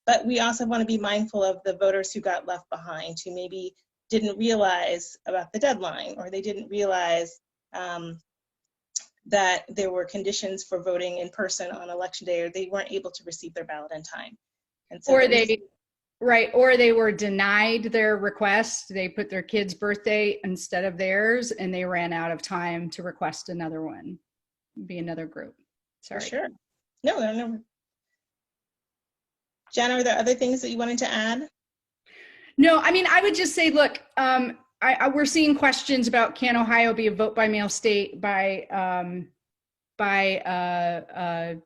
but we also want to be mindful of the voters who got left behind, who maybe didn't realize about the deadline, or they didn't realize that there were conditions for voting in person on Election Day, or they weren't able to receive their ballot in time. And so or they were denied their request. They put their kid's birthday instead of theirs, and they ran out of time to request another one, be another group. Sorry. For sure. No. Jenna, are there other things that you wanted to add? No, I mean, I would just say, look, we're seeing questions about, can Ohio be a vote by mail state by the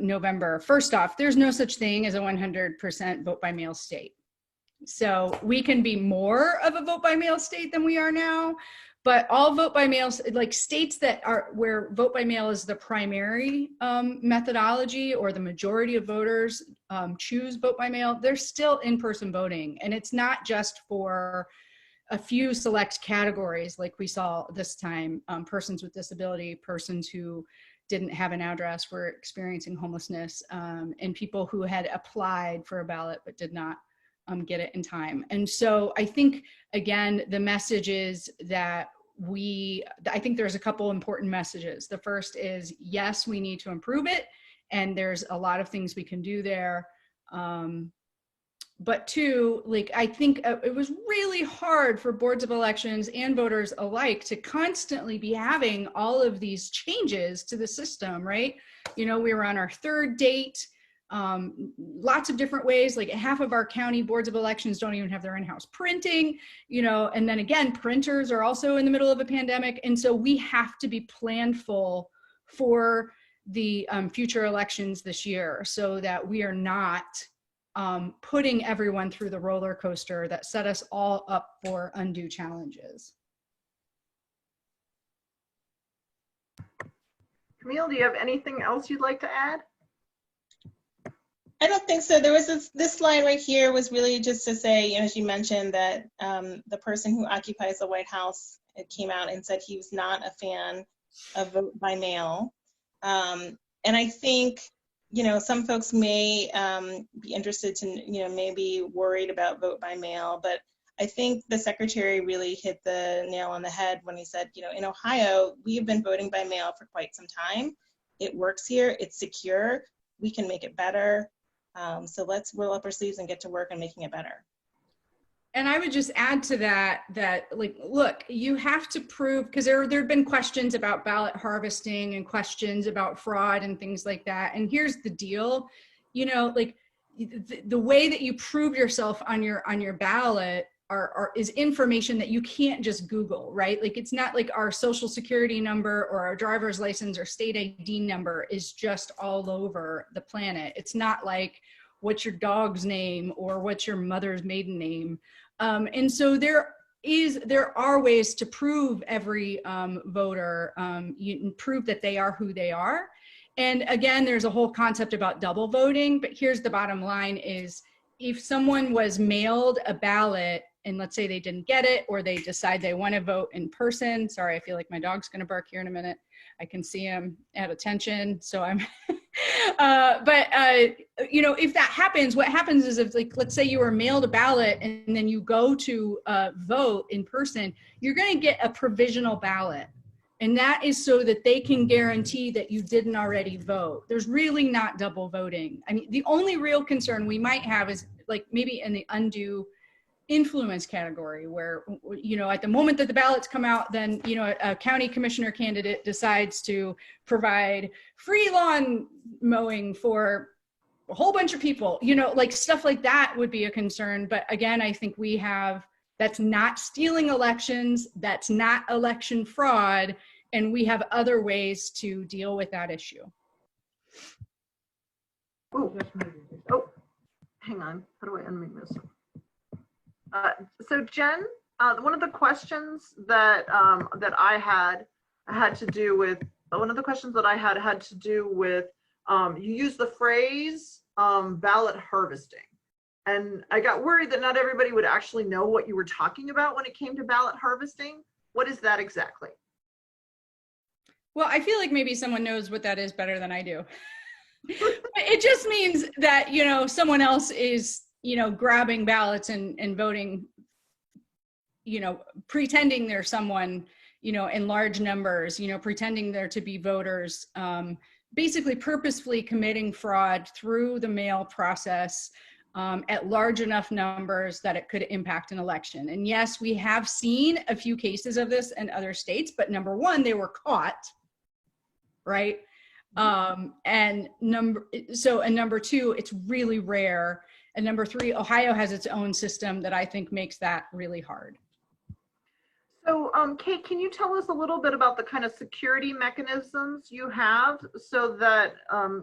November. First off, there's no such thing as a 100% vote by mail state. So we can be more of a vote by mail state than we are now, but all vote by mail, like states that are where vote by mail is the primary methodology, or the majority of voters choose vote by mail, they're still in-person voting. And it's not just for a few select categories like we saw this time, persons with disability, persons who didn't have an address, were experiencing homelessness, and people who had applied for a ballot but did not get it in time. And so I think, again, the message is that I think there's a couple important messages. The first is, yes, we need to improve it, and there's a lot of things we can do there. But two, I think it was really hard for boards of elections and voters alike to constantly be having all of these changes to the system, right? We were on our third date, lots of different ways. Like half of our county boards of elections don't even have their in-house printing, and then again, printers are also in the middle of a pandemic. And so we have to be planful for the future elections this year, so that we are not putting everyone through the roller coaster that set us all up for undue challenges. Camille, do you have anything else you'd like to add? I don't think so. There was this slide right here was really just to say, as you mentioned, that the person who occupies the White House came out and said he was not a fan of vote by mail. And I think, some folks may be interested to, maybe worried about vote by mail, but I think the secretary really hit the nail on the head when he said, in Ohio, we have been voting by mail for quite some time. It works here, it's secure, we can make it better. So let's roll up our sleeves and get to work on making it better. And I would just add to that, look, you have to prove, because there have been questions about ballot harvesting and questions about fraud and things like that. And here's the deal, the way that you prove yourself on your ballot is information that you can't just Google, right? Like it's not like our social security number or our driver's license or state ID number is just all over the planet. It's not like what's your dog's name or what's your mother's maiden name. And so there are ways to prove every voter, you can prove that they are who they are. And again, there's a whole concept about double voting, but here's the bottom line is if someone was mailed a ballot and let's say they didn't get it or they decide they want to vote in person. Sorry, I feel like my dog's going to bark here in a minute. I can see him at attention. So I'm, you know, if that happens, what happens is if like, let's say you were mailed a ballot and then you go to vote in person, you're going to get a provisional ballot. And that is so that they can guarantee that you didn't already vote. There's really not double voting. I mean, the only real concern we might have is like maybe in the undue influence category where, you know, at the moment that the ballots come out, then, you know, a county commissioner candidate decides to provide free lawn mowing for a whole bunch of people, you know, like stuff like that would be a concern. But again, I think we have, that's not stealing elections, that's not election fraud, and we have other ways to deal with that issue. Oh, hang on. How do I unmute this? So Jen, one of the questions that that I had to do with you used the phrase ballot harvesting, and I got worried that not everybody would actually know what you were talking about when it came to ballot harvesting. What is that exactly? Well, I feel like maybe someone knows what that is better than I do. It just means that, you know, someone else is, you know, grabbing ballots and voting, you know, pretending there's someone, you know, in large numbers, you know, pretending there to be voters, basically purposefully committing fraud through the mail process at large enough numbers that it could impact an election. And yes, we have seen a few cases of this in other states, but number one, they were caught, right? And number two, it's really rare. And number three, Ohio has its own system that I think makes that really hard. So Kate, can you tell us a little bit about the kind of security mechanisms you have so that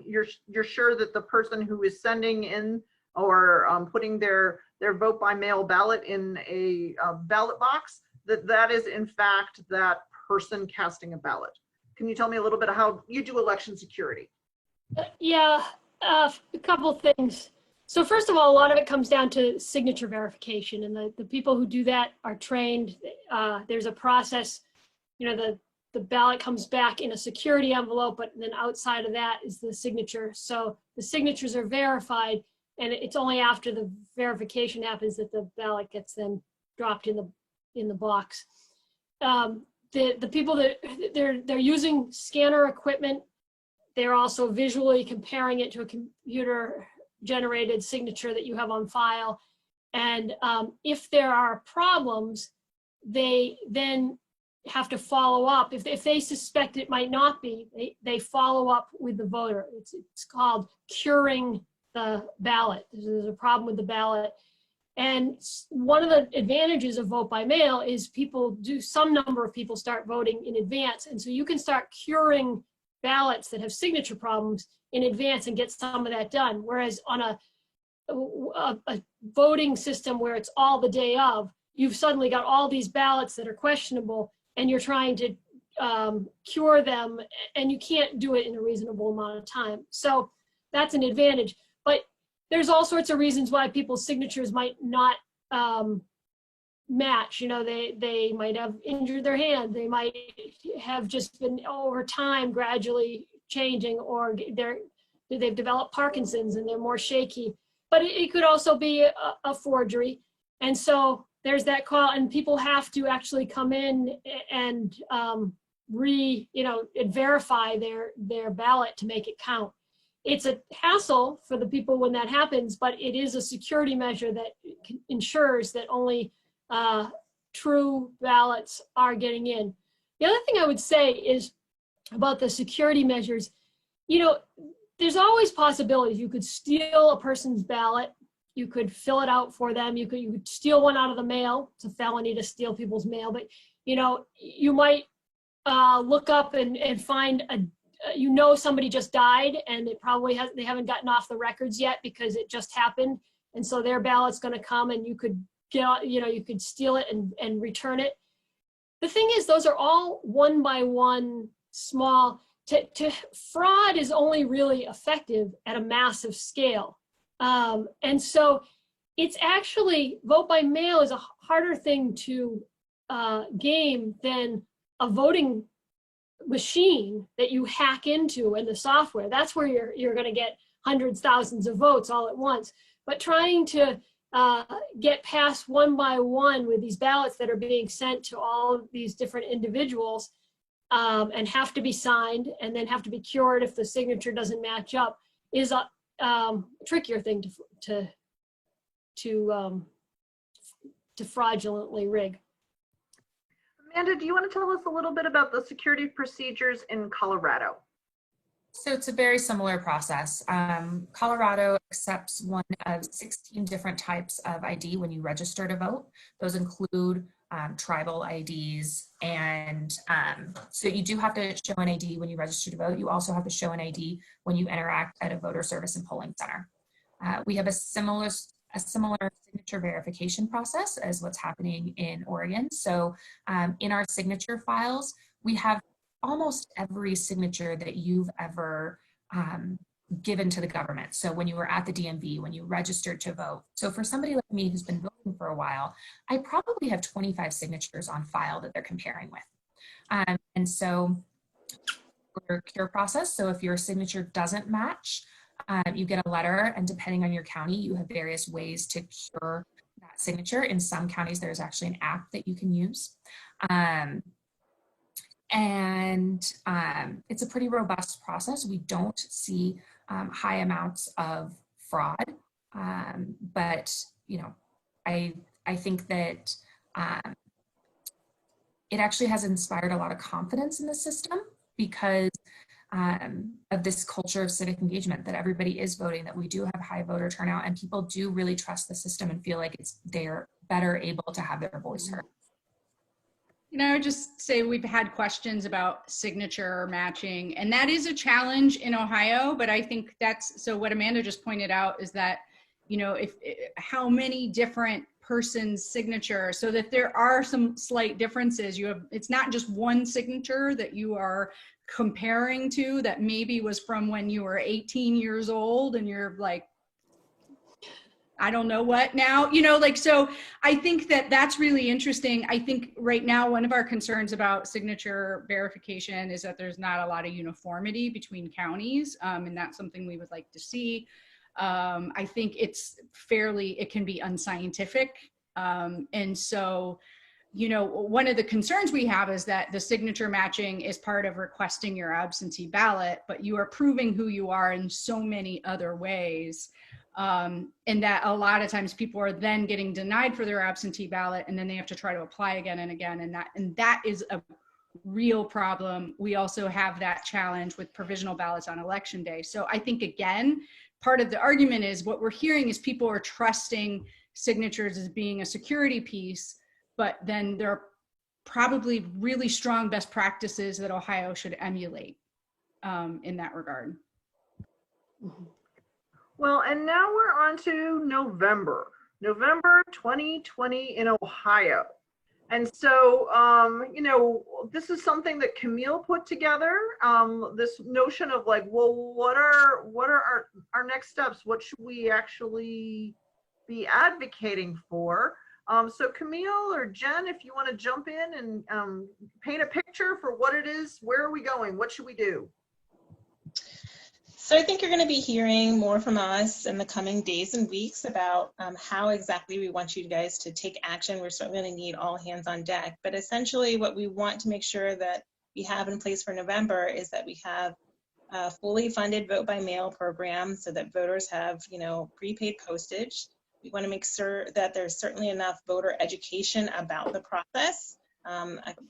you're sure that the person who is sending in or putting their vote by mail ballot in a ballot box, that is in fact that person casting a ballot? Can you tell me a little bit of how you do election security? Yeah, a couple of things. So first of all, a lot of it comes down to signature verification, and the people who do that are trained. There's a process, you know, the ballot comes back in a security envelope, but then outside of that is the signature. So the signatures are verified, and it's only after the verification happens that the ballot gets then dropped in the box. The people that they're using scanner equipment, they're also visually comparing it to a computer generated signature that you have on file. And if there are problems, they then have to follow up. If they suspect it might not be, they follow up with the voter. It's called curing the ballot. There's a problem with the ballot. And one of the advantages of vote by mail is some number of people start voting in advance. And so you can start curing ballots that have signature problems in advance and get some of that done. Whereas on a voting system where it's all the day of, you've suddenly got all these ballots that are questionable and you're trying to cure them, and you can't do it in a reasonable amount of time. So that's an advantage. But there's all sorts of reasons why people's signatures might not match. You know, they might have injured their hand. They might have just been over time gradually changing, or they've developed Parkinson's and they're more shaky. But it could also be a forgery. And so there's that call, and people have to actually come in and verify their ballot to make it count. It's a hassle for the people when that happens, but it is a security measure that ensures that only true ballots are getting in. The other thing I would say is about the security measures, you know, there's always possibilities. You could steal a person's ballot, You could fill it out for them. You could steal one out of the mail. It's a felony to steal people's mail, but you might look up and find somebody just died, and they haven't gotten off the records yet because it just happened, and so their ballot's going to come, and you could you could steal it and return it. The thing is, those are all one by one small. Fraud is only really effective at a massive scale. And so it's actually, vote by mail is a harder thing to game than a voting machine that you hack into in the software. That's where you're going to get hundreds, thousands of votes all at once. But trying to get past one by one with these ballots that are being sent to all of these different individuals and have to be signed and then have to be cured if the signature doesn't match up is a trickier thing to fraudulently rig. Amanda, do you want to tell us a little bit about the security procedures in Colorado? So it's a very similar process. Colorado accepts one of 16 different types of ID when you register to vote. Those include tribal IDs, and so you do have to show an ID when you register to vote. You also have to show an ID when you interact at a voter service and polling center. We have a similar signature verification process as what's happening in Oregon. So in our signature files, we have almost every signature that you've ever given to the government. So when you were at the DMV, when you registered to vote. So for somebody like me who's been voting for a while, I probably have 25 signatures on file that they're comparing with. And so for cure process, so if your signature doesn't match, you get a letter, and depending on your county, you have various ways to cure that signature. In some counties, there's actually an app that you can use. It's a pretty robust process. We don't see high amounts of fraud, but I think that it actually has inspired a lot of confidence in the system because of this culture of civic engagement, that everybody is voting, that we do have high voter turnout, and people do really trust the system and feel like they're better able to have their voice heard. I would just say we've had questions about signature matching, and that is a challenge in Ohio, but I think so what Amanda just pointed out is that, how many different person's signature, so that there are some slight differences. It's not just one signature that you are comparing to that maybe was from when you were 18 years old and you're like, I don't know what now, so I think that's really interesting. I think right now, one of our concerns about signature verification is that there's not a lot of uniformity between counties. And that's something we would like to see. I think it can be unscientific. And so, one of the concerns we have is that the signature matching is part of requesting your absentee ballot, but you are proving who you are in so many other ways. And that a lot of times people are then getting denied for their absentee ballot, and then they have to try to apply again and again. And that is a real problem. We also have that challenge with provisional ballots on election day. So I think, again, part of the argument is what we're hearing is people are trusting signatures as being a security piece, but then there are probably really strong best practices that Ohio should emulate in that regard. Well, and now we're on to November 2020 in Ohio. And so, this is something that Camille put together, this notion of like, well, what are our next steps? What should we actually be advocating for? So Camille or Jen, if you want to jump in and paint a picture for what it is, where are we going? What should we do? So I think you're going to be hearing more from us in the coming days and weeks about how exactly we want you guys to take action. We're certainly going to need all hands on deck, but essentially what we want to make sure that we have in place for November is that we have a fully funded vote by mail program so that voters have, prepaid postage. We want to make sure that there's certainly enough voter education about the process.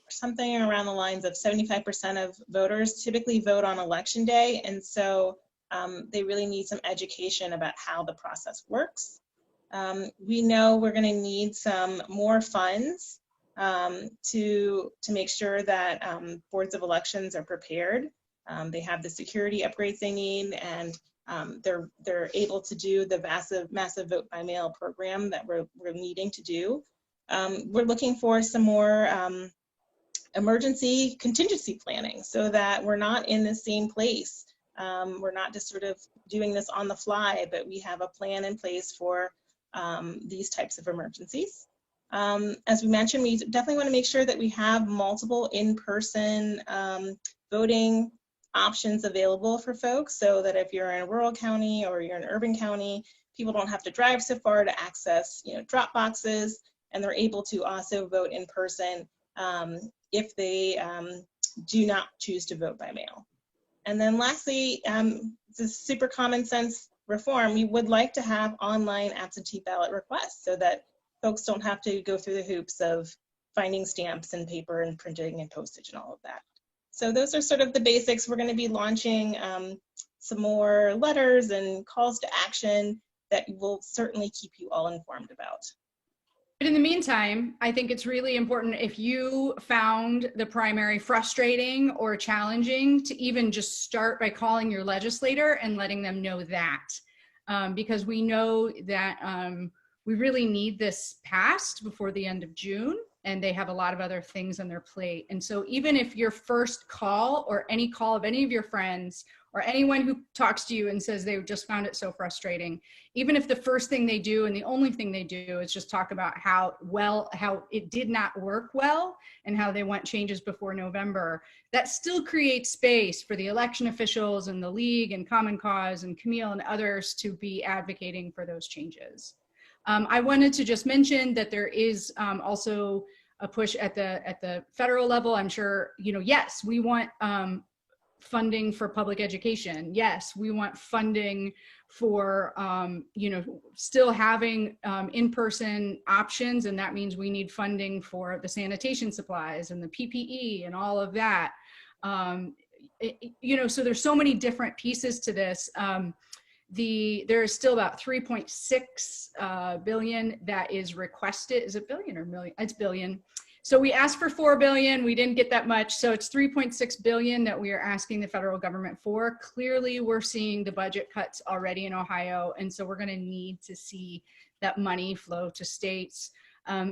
Something around the lines of 75% of voters typically vote on election day, and so they really need some education about how the process works. We know we're going to need some more funds to make sure that boards of elections are prepared. They have the security upgrades they need, and they're able to do the massive vote by mail program that we're needing to do. We're looking for some more emergency contingency planning so that we're not in the same place. We're not just sort of doing this on the fly, but we have a plan in place for these types of emergencies. As we mentioned, we definitely want to make sure that we have multiple in-person voting options available for folks, so that if you're in a rural county or you're in an urban county, people don't have to drive so far to access, drop boxes, and they're able to also vote in person if they do not choose to vote by mail. And then lastly, this super common sense reform, we would like to have online absentee ballot requests so that folks don't have to go through the hoops of finding stamps and paper and printing and postage and all of that. So those are sort of the basics. We're going to be launching some more letters and calls to action that will certainly keep you all informed about. But in the meantime, I think it's really important, if you found the primary frustrating or challenging, to even just start by calling your legislator and letting them know that. Because we know that we really need this passed before the end of June, and they have a lot of other things on their plate. And so even if your first call or any call of any of your friends or anyone who talks to you and says they just found it so frustrating, even if the first thing they do and the only thing they do is just talk about how it did not work well and how they want changes before November, that still creates space for the election officials and the League and Common Cause and Camille and others to be advocating for those changes. I wanted to just mention that there is also a push at the federal level. I'm sure, yes, we want funding for public education. Yes, we want funding for, still having in-person options, and that means we need funding for the sanitation supplies and the PPE and all of that. So there's so many different pieces to this. There's still about 3.6 billion that is requested. Is it billion or million? It's billion. So we asked for 4 billion. We didn't get that much. So it's 3.6 billion that we are asking the federal government for. Clearly, we're seeing the budget cuts already in Ohio. And so we're going to need to see that money flow to states.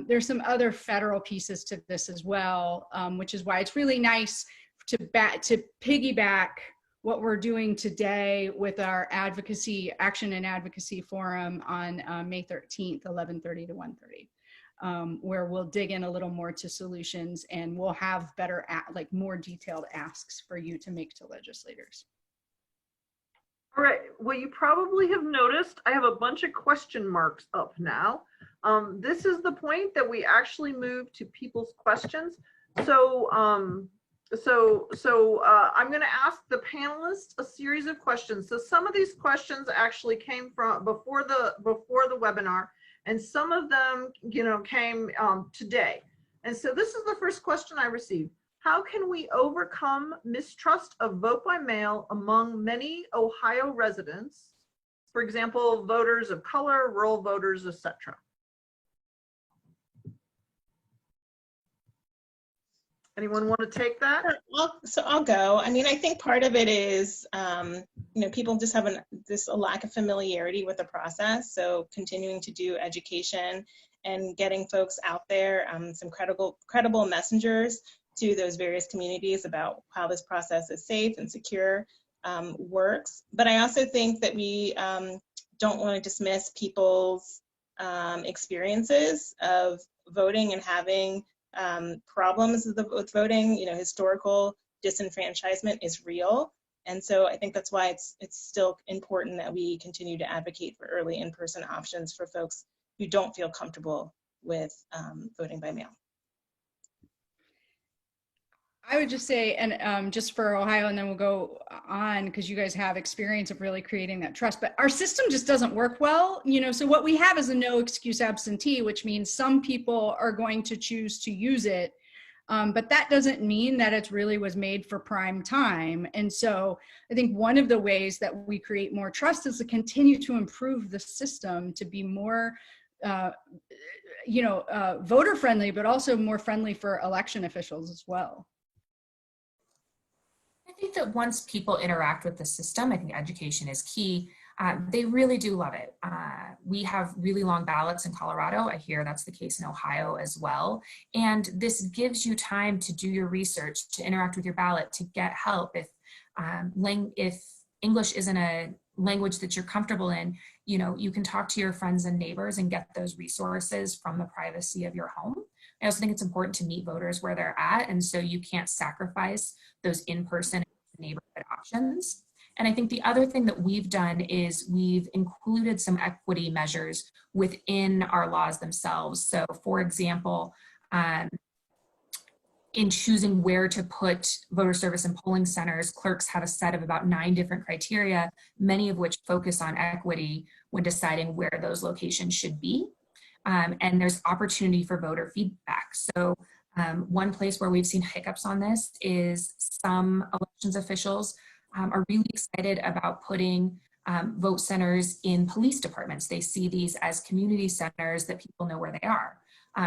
There's some other federal pieces to this as well, which is why it's really nice to piggyback what we're doing today with our action and advocacy forum on May 13th, 11:30 to 1:30, where we'll dig in a little more to solutions, and we'll have better, more detailed asks for you to make to legislators. All right, well, you probably have noticed I have a bunch of question marks up now. This is the point that we actually move to people's questions. So, I'm going to ask the panelists a series of questions. So some of these questions actually came from before the webinar, and some of them, came today. And so this is the first question I received. How can we overcome mistrust of vote by mail among many Ohio residents? For example, voters of color, rural voters, etc. Anyone want to take that? So I'll go. I mean, I think part of it is, people just have a lack of familiarity with the process. So continuing to do education and getting folks out there, some credible messengers to those various communities about how this process is safe and secure works. But I also think that we don't want to dismiss people's experiences of voting and having problems with voting. Historical disenfranchisement is real. And so I think that's why it's still important that we continue to advocate for early in-person options for folks who don't feel comfortable with voting by mail. I would just say, and just for Ohio, and then we'll go on because you guys have experience of really creating that trust, but our system just doesn't work well. So what we have is a no excuse absentee, which means some people are going to choose to use it But that doesn't mean that it really was made for prime time. And so I think one of the ways that we create more trust is to continue to improve the system to be more voter friendly, but also more friendly for election officials as well. I think that once people interact with the system, I think education is key. They really do love it. We have really long ballots in Colorado. I hear that's the case in Ohio as well. And this gives you time to do your research, to interact with your ballot, to get help. If English isn't a language that you're comfortable in, you can talk to your friends and neighbors and get those resources from the privacy of your home. I also think it's important to meet voters where they're at, and so you can't sacrifice those in-person neighborhood options. And I think the other thing that we've done is we've included some equity measures within our laws themselves. So for example, in choosing where to put voter service and polling centers, clerks have a set of about 9 different criteria, many of which focus on equity when deciding where those locations should be. And there's opportunity for voter feedback. So one place where we've seen hiccups on this is some elections officials are really excited about putting vote centers in police departments. They see these as community centers that people know where they are.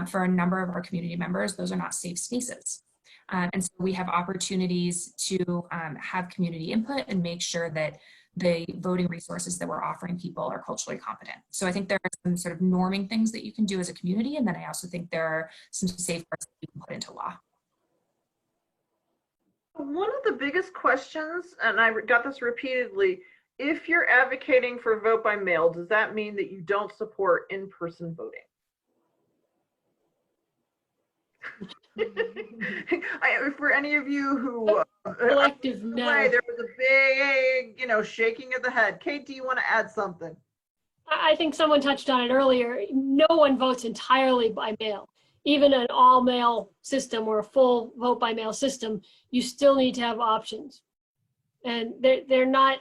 For a number of our community members, those are not safe spaces. And so we have opportunities to have community input and make sure that the voting resources that we're offering people are culturally competent. So I think there are some sort of norming things that you can do as a community. And then I also think there are some safeguards that you can put into law. One of the biggest questions, and I got this repeatedly, if you're advocating for vote by mail, does that mean that you don't support in-person voting? For any of you who Collective no. there was a big, shaking of the head. Kate, do you want to add something? I think someone touched on it earlier. No one votes entirely by mail. Even an all-mail system or a full vote by mail system, you still need to have options, and they're not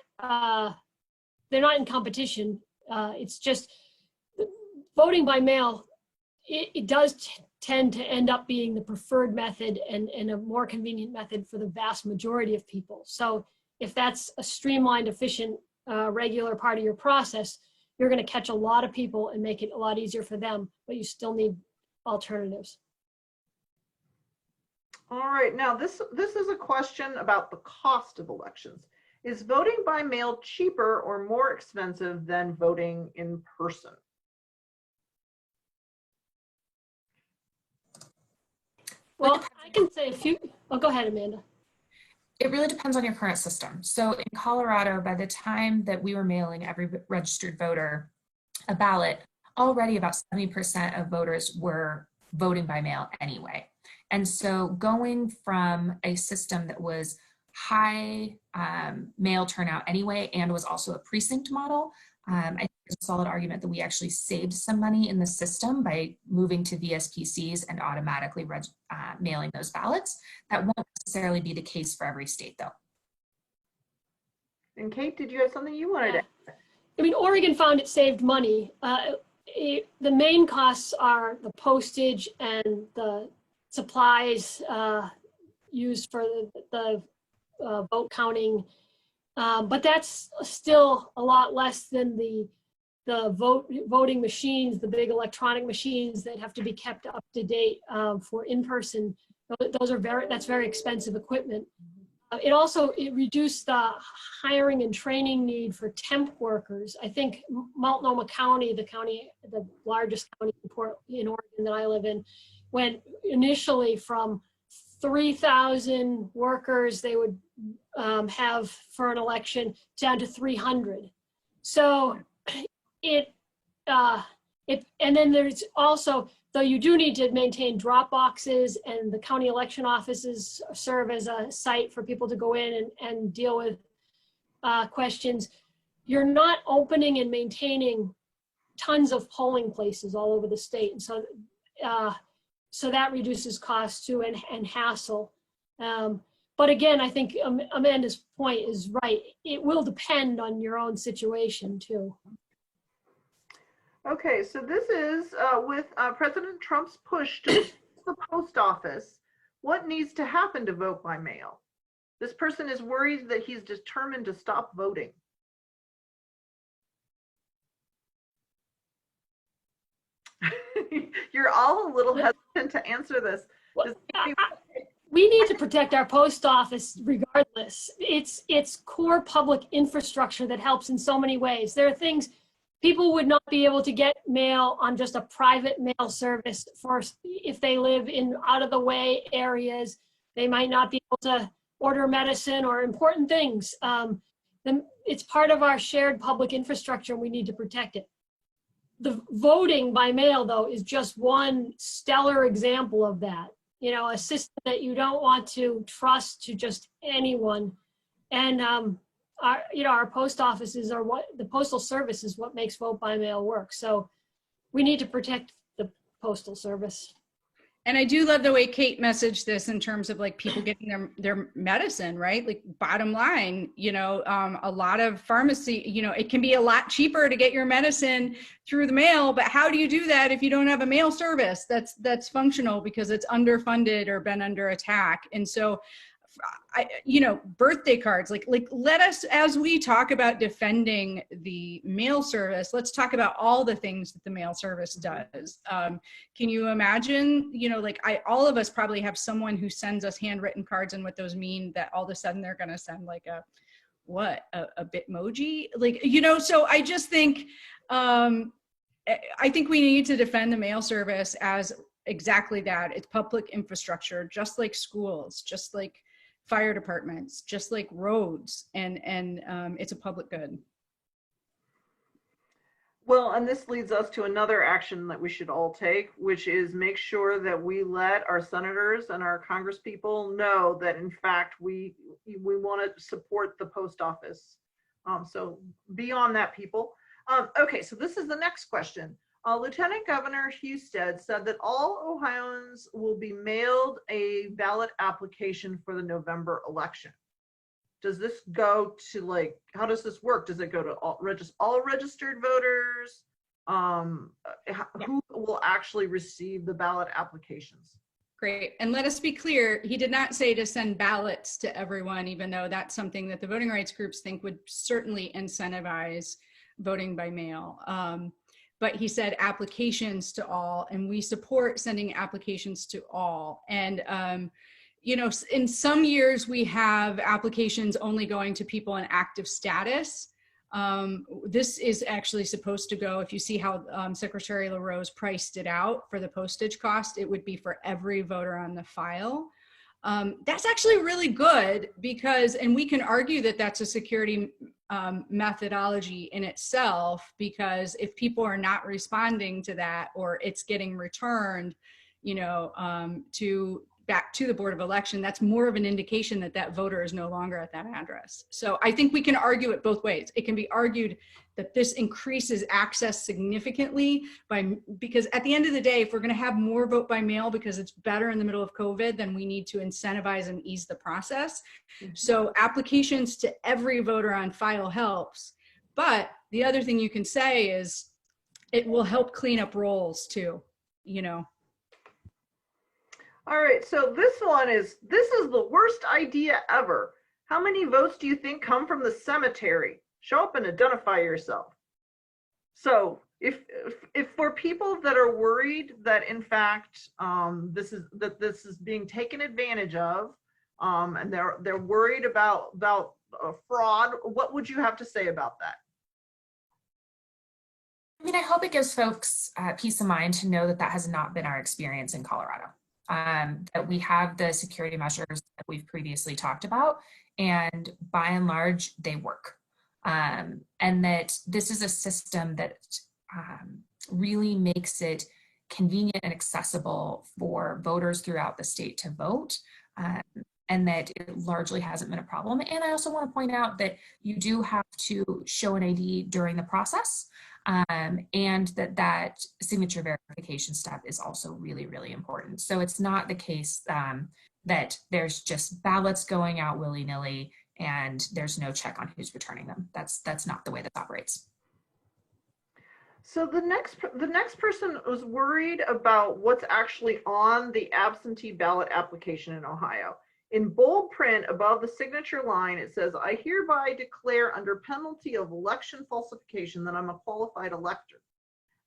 in competition. It's just voting by mail. It does tend to end up being the preferred method and a more convenient method for the vast majority of people. So if that's a streamlined, efficient, regular part of your process, you're going to catch a lot of people and make it a lot easier for them, but you still need alternatives. All right, now this is a question about the cost of elections. Is voting by mail cheaper or more expensive than voting in person? Well, I can say a few. Oh, go ahead, Amanda. It really depends on your current system. So in Colorado, by the time that we were mailing every registered voter a ballot, already about 70% of voters were voting by mail anyway. And so going from a system that was high mail turnout anyway, and was also a precinct model, I think there's a solid argument that we actually saved some money in the system by moving to VSPCs and automatically mailing those ballots. That won't necessarily be the case for every state, though. And Kate, did you have something you wanted to add? I mean, Oregon found it saved money. The main costs are the postage and the supplies used for the vote counting. But that's still a lot less than the voting machines, the big electronic machines that have to be kept up to date for in-person. That's very expensive equipment. It reduced the hiring and training need for temp workers. I think Multnomah County, the largest county in Oregon that I live in, went initially from 3,000 workers they would have for an election down to 300. So and then there's also, though you do need to maintain drop boxes, and the county election offices serve as a site for people to go in and deal with questions, you're not opening and maintaining tons of polling places all over the state. And so that reduces costs too, and hassle. But again, I think Amanda's point is right. It will depend on your own situation too. Okay, so this is with President Trump's push to the post office What needs to happen to vote by mail? This person is worried that he's determined to stop voting. You're all a little hesitant to answer this. Well, we need to protect our post office regardless. It's core public infrastructure that helps in so many ways. There are things people would not be able to get mail on just a private mail service for if they live in out of the way areas. They might not be able to order medicine or important things. Then it's part of our shared public infrastructure and we need to protect it. The voting by mail, though, is just one stellar example of that. You know, a system that you don't want to trust to just anyone. And our post offices are the postal service is what makes vote by mail work. So we need to protect the postal service. And I do love the way Kate messaged this in terms of like people getting their medicine, right? Like bottom line, a lot of pharmacy, it can be a lot cheaper to get your medicine through the mail, but how do you do that if you don't have a mail service that's functional because it's underfunded or been under attack? And so birthday cards, like let us, as we talk about defending the mail service, let's talk about all the things that the mail service does. Can you imagine, all of us probably have someone who sends us handwritten cards, and what those mean that all of a sudden they're going to send like a Bitmoji, so I just think, I think we need to defend the mail service as exactly that. It's public infrastructure, just like schools, just like fire departments, just like roads, and it's a public good. Well, and this leads us to another action that we should all take, which is make sure that we let our senators and our congresspeople know that in fact we want to support the post office. So be on that, people. Okay, so this is the next question. Lieutenant Governor Husted said that all Ohioans will be mailed a ballot application for the November election. Does this go to how does this work? Does it go to all registered voters? Who will actually receive the ballot applications? Great. And let us be clear, he did not say to send ballots to everyone, even though that's something that the voting rights groups think would certainly incentivize voting by mail. But he said applications to all, and we support sending applications to all. And, in some years we have applications only going to people in active status. This is actually supposed to go, if you see how Secretary LaRose priced it out for the postage cost, it would be for every voter on the file. That's actually really good because, and we can argue that that's a security methodology in itself, because if people are not responding to that, or it's getting returned, back to the Board of Election, that's more of an indication that that voter is no longer at that address. So I think we can argue it both ways. It can be argued that this increases access significantly because at the end of the day, if we're going to have more vote by mail because it's better in the middle of COVID, then we need to incentivize and ease the process. Mm-hmm. So applications to every voter on file helps. But the other thing you can say is it will help clean up rolls too, All right, so this is the worst idea ever. How many votes do you think come from the cemetery? Show up and identify yourself. So if for people that are worried that in fact this is being taken advantage of, and they're worried about fraud, what would you have to say about that? I mean, I hope it gives folks peace of mind to know that that has not been our experience in Colorado. That we have the security measures that we've previously talked about, and by and large, they work. And that this is a system that really makes it convenient and accessible for voters throughout the state to vote, and that it largely hasn't been a problem. And I also want to point out that you do have to show an ID during the process, and that signature verification step is also really, really important. So it's not the case that there's just ballots going out willy-nilly and there's no check on who's returning them. That's not the way this operates. So the next person was worried about what's actually on the absentee ballot application in Ohio. In bold print above the signature line, it says, "I hereby declare under penalty of election falsification that I'm a qualified elector."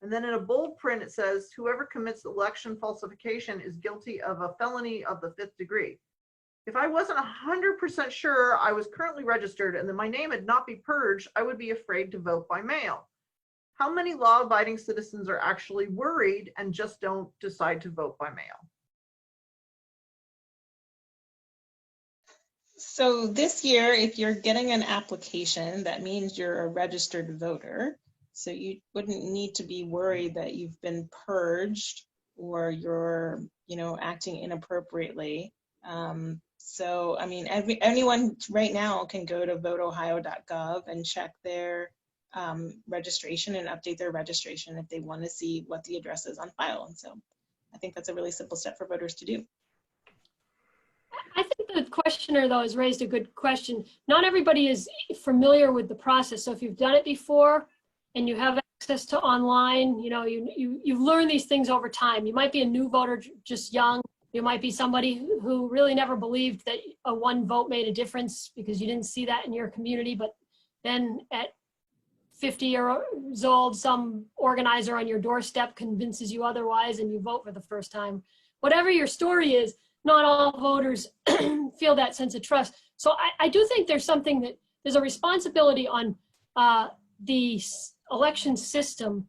And then in a bold print, it says, "Whoever commits election falsification is guilty of a felony of the 5th degree." If I wasn't 100% sure I was currently registered and that my name had not been purged, I would be afraid to vote by mail. How many law-abiding citizens are actually worried and just don't decide to vote by mail? So this year, if you're getting an application, that means you're a registered voter. So you wouldn't need to be worried that you've been purged or you're, acting inappropriately. So, I mean, anyone right now can go to voteohio.gov and check their registration and update their registration if they want to see what the address is on file. And so I think that's a really simple step for voters to do. I think the questioner, though, has raised a good question. Not everybody is familiar with the process. So if you've done it before and you have access to online, you've learned these things over time. You might be a new voter, just young. You might be somebody who really never believed that a one vote made a difference because you didn't see that in your community. But then at 50 years old, some organizer on your doorstep convinces you otherwise and you vote for the first time. Whatever your story is, not all voters feel that sense of trust. So I do think there's a responsibility on the election system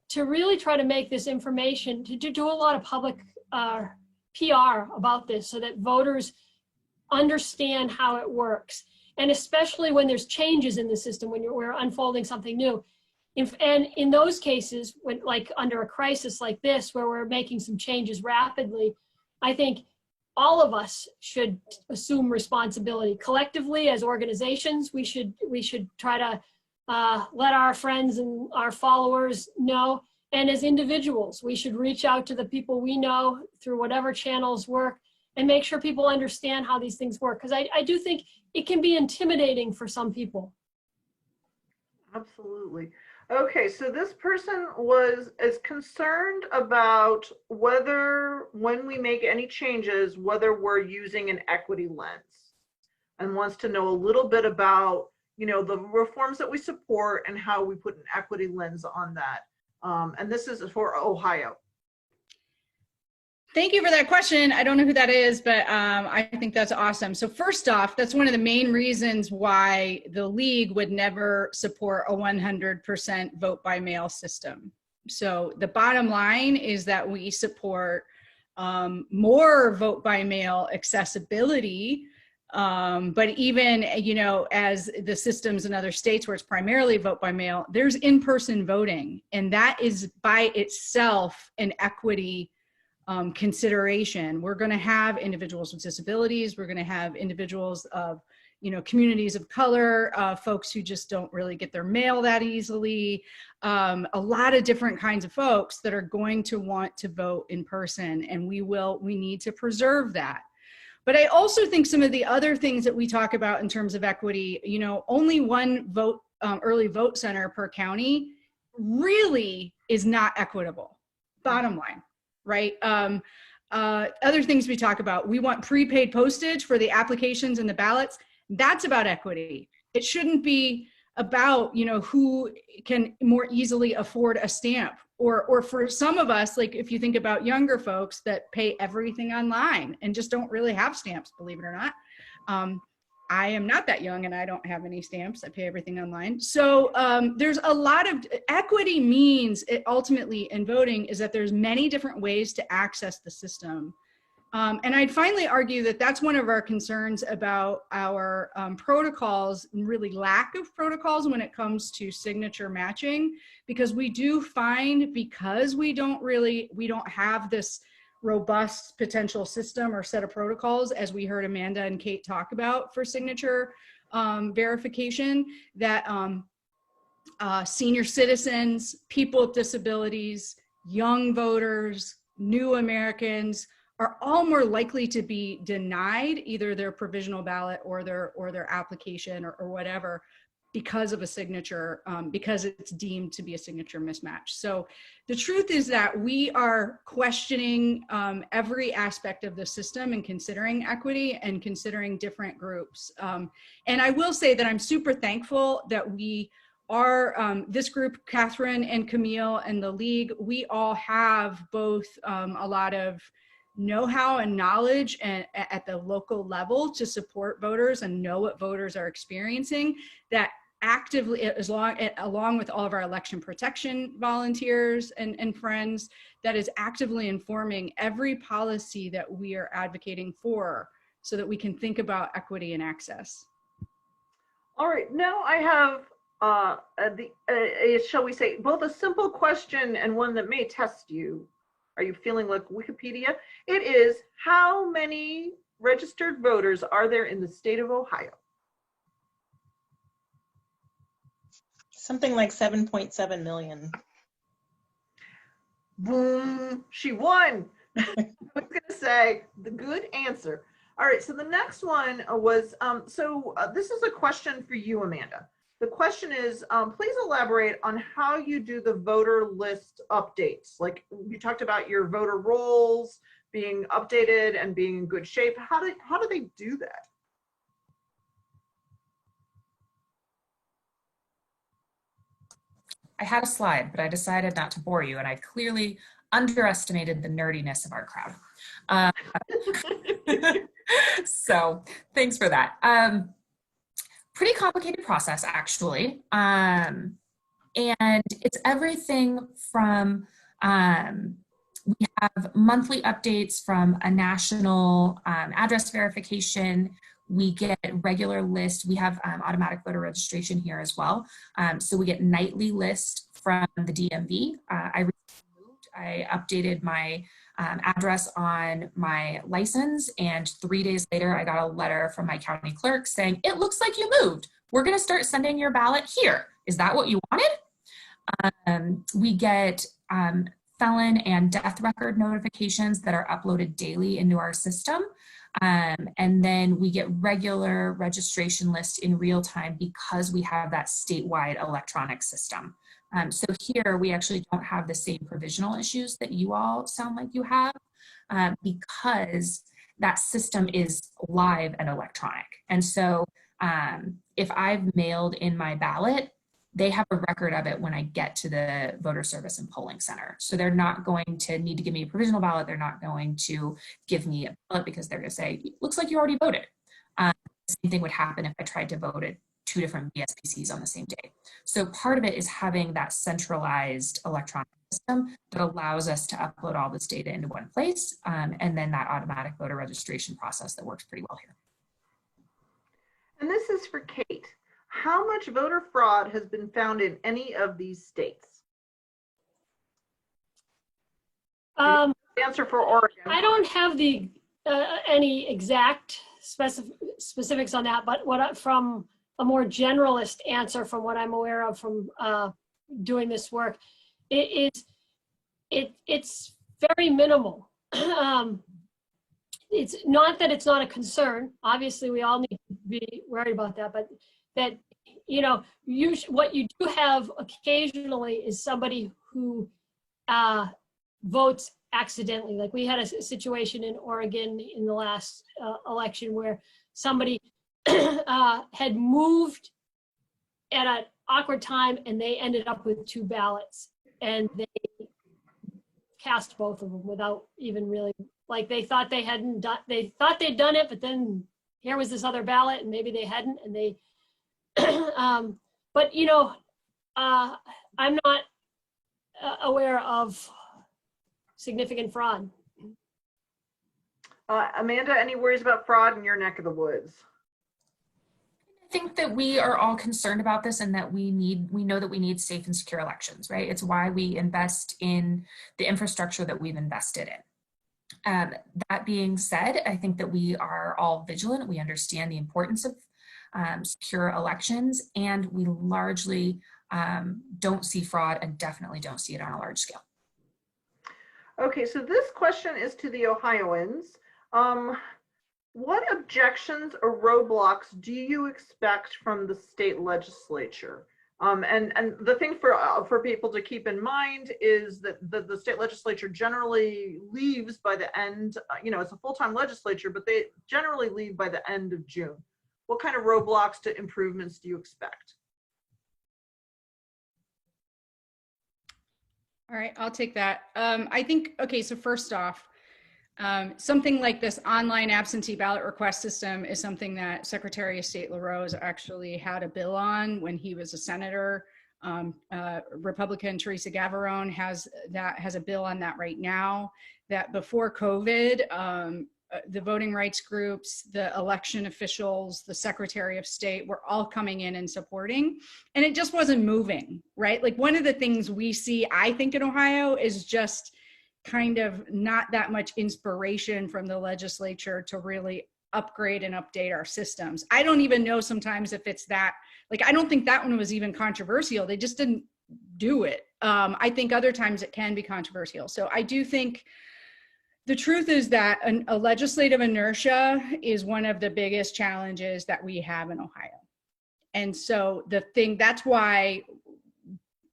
to really try to make this information, to do a lot of public PR about this so that voters understand how it works. And especially when there's changes in the system, when we're unfolding something new. And in those cases, when like under a crisis like this, where we're making some changes rapidly, I think all of us should assume responsibility. Collectively, as organizations, we should try to let our friends and our followers know. And as individuals, we should reach out to the people we know through whatever channels work and make sure people understand how these things work. Because I do think it can be intimidating for some people. Absolutely. Okay, so this person is concerned about whether, when we make any changes, whether we're using an equity lens, and wants to know a little bit about, the reforms that we support and how we put an equity lens on that. And this is for Ohio. Thank you for that question. I don't know who that is, but I think that's awesome. So first off, that's one of the main reasons why the league would never support a 100% vote by mail system. So the bottom line is that we support more vote by mail accessibility. But even, as the systems in other states where it's primarily vote by mail, there's in-person voting. And that is by itself an equity consideration. We're going to have individuals with disabilities. We're going to have individuals of, communities of color, folks who just don't really get their mail that easily. A lot of different kinds of folks that are going to want to vote in person, and we need to preserve that. But I also think some of the other things that we talk about in terms of equity, only one early vote center per county really is not equitable, bottom line. Right? Other things we talk about, we want prepaid postage for the applications and the ballots. That's about equity. It shouldn't be about, who can more easily afford a stamp. Or for some of us, like if you think about younger folks that pay everything online and just don't really have stamps, believe it or not. I am not that young and I don't have any stamps. I pay everything online. So there's a lot of equity means ultimately in voting is that there's many different ways to access the system. And I'd finally argue that that's one of our concerns about our protocols, and really lack of protocols when it comes to signature matching, because we do find, because we don't have this robust potential system or set of protocols, as we heard Amanda and Kate talk about for signature verification, that senior citizens, people with disabilities, young voters, new Americans are all more likely to be denied either their provisional ballot or their application or whatever, because of a signature, because it's deemed to be a signature mismatch. So the truth is that we are questioning every aspect of the system and considering equity and considering different groups. And I will say that I'm super thankful that we are, this group, Catherine and Camille and the League, we all have both a lot of know-how and knowledge at the local level to support voters and know what voters are experiencing, that actively, along with all of our election protection volunteers and friends, that is actively informing every policy that we are advocating for so that we can think about equity and access. All right, now I have shall we say, both a simple question and one that may test you. Are you feeling like Wikipedia? It is, how many registered voters are there in the state of Ohio? Something like 7.7 million. Boom, she won. I was gonna say, the good answer. All right, so the next one was, this is a question for you, Amanda. The question is, please elaborate on how you do the voter list updates. Like you talked about your voter rolls being updated and being in good shape. How do they do that? I had a slide, but I decided not to bore you, and I clearly underestimated the nerdiness of our crowd. So thanks for that. Pretty complicated process, actually. And it's everything from, we have monthly updates from a national address verification. We get regular list. We have automatic voter registration here as well. So we get nightly list from the DMV. I updated my address on my license, and 3 days later I got a letter from my county clerk saying, it looks like you moved. We're gonna start sending your ballot here. Is that what you wanted? We get felon and death record notifications that are uploaded daily into our system. And then we get regular registration lists in real time because we have that statewide electronic system. So here we actually don't have the same provisional issues that you all sound like you have, because that system is live and electronic. And so if I've mailed in my ballot, they have a record of it when I get to the voter service and polling center. So they're not going to need to give me a provisional ballot. They're not going to give me a ballot because they're going to say, looks like you already voted. The same thing would happen if I tried to vote at 2 different BSPCs on the same day. So part of it is having that centralized electronic system that allows us to upload all this data into one place, and then that automatic voter registration process that works pretty well here. And this is for Kate. How much voter fraud has been found in any of these states? Answer for Oregon. I don't have the any exact specifics on that, but from a more generalist answer from what I'm aware of from doing this work, it's very minimal. It's not that it's not a concern. Obviously, we all need to be worried about that, but that, you know, what you do have occasionally is somebody who votes accidentally. Like we had a situation in Oregon in the last election where somebody had moved at an awkward time and they ended up with 2 ballots, and they cast both of them without even really, like they thought they hadn't done, they thought they'd done it, but then here was this other ballot and maybe they hadn't, and they but you know, I'm not aware of significant fraud. Amanda, any worries about fraud in your neck of the woods? I think that we are all concerned about this, and that we know that we need safe and secure elections, right? It's why we invest in the infrastructure that we've invested in. That being said, I think that we are all vigilant. We understand the importance of secure elections, and we largely don't see fraud, and definitely don't see it on a large scale. Okay, so this question is to the Ohioans. What objections or roadblocks do you expect from the state legislature? And the thing for people to keep in mind is that the state legislature generally leaves by the end, it's a full-time legislature, but they generally leave by the end of June. What kind of roadblocks to improvements do you expect? All right, I'll take that. I think, okay, so first off, something like this online absentee ballot request system is something that Secretary of State LaRose actually had a bill on when he was a senator. Republican Teresa Gavarone has a bill on that right now. That before COVID, the voting rights groups, the election officials, the Secretary of State were all coming in and supporting, and it just wasn't moving, right? Like one of the things we see, I think, in Ohio is just kind of not that much inspiration from the legislature to really upgrade and update our systems. I don't even know sometimes if it's that, like, I don't think that one was even controversial. They just didn't do it. I think other times it can be controversial. So I do think the truth is that a legislative inertia is one of the biggest challenges that we have in Ohio. And so that's why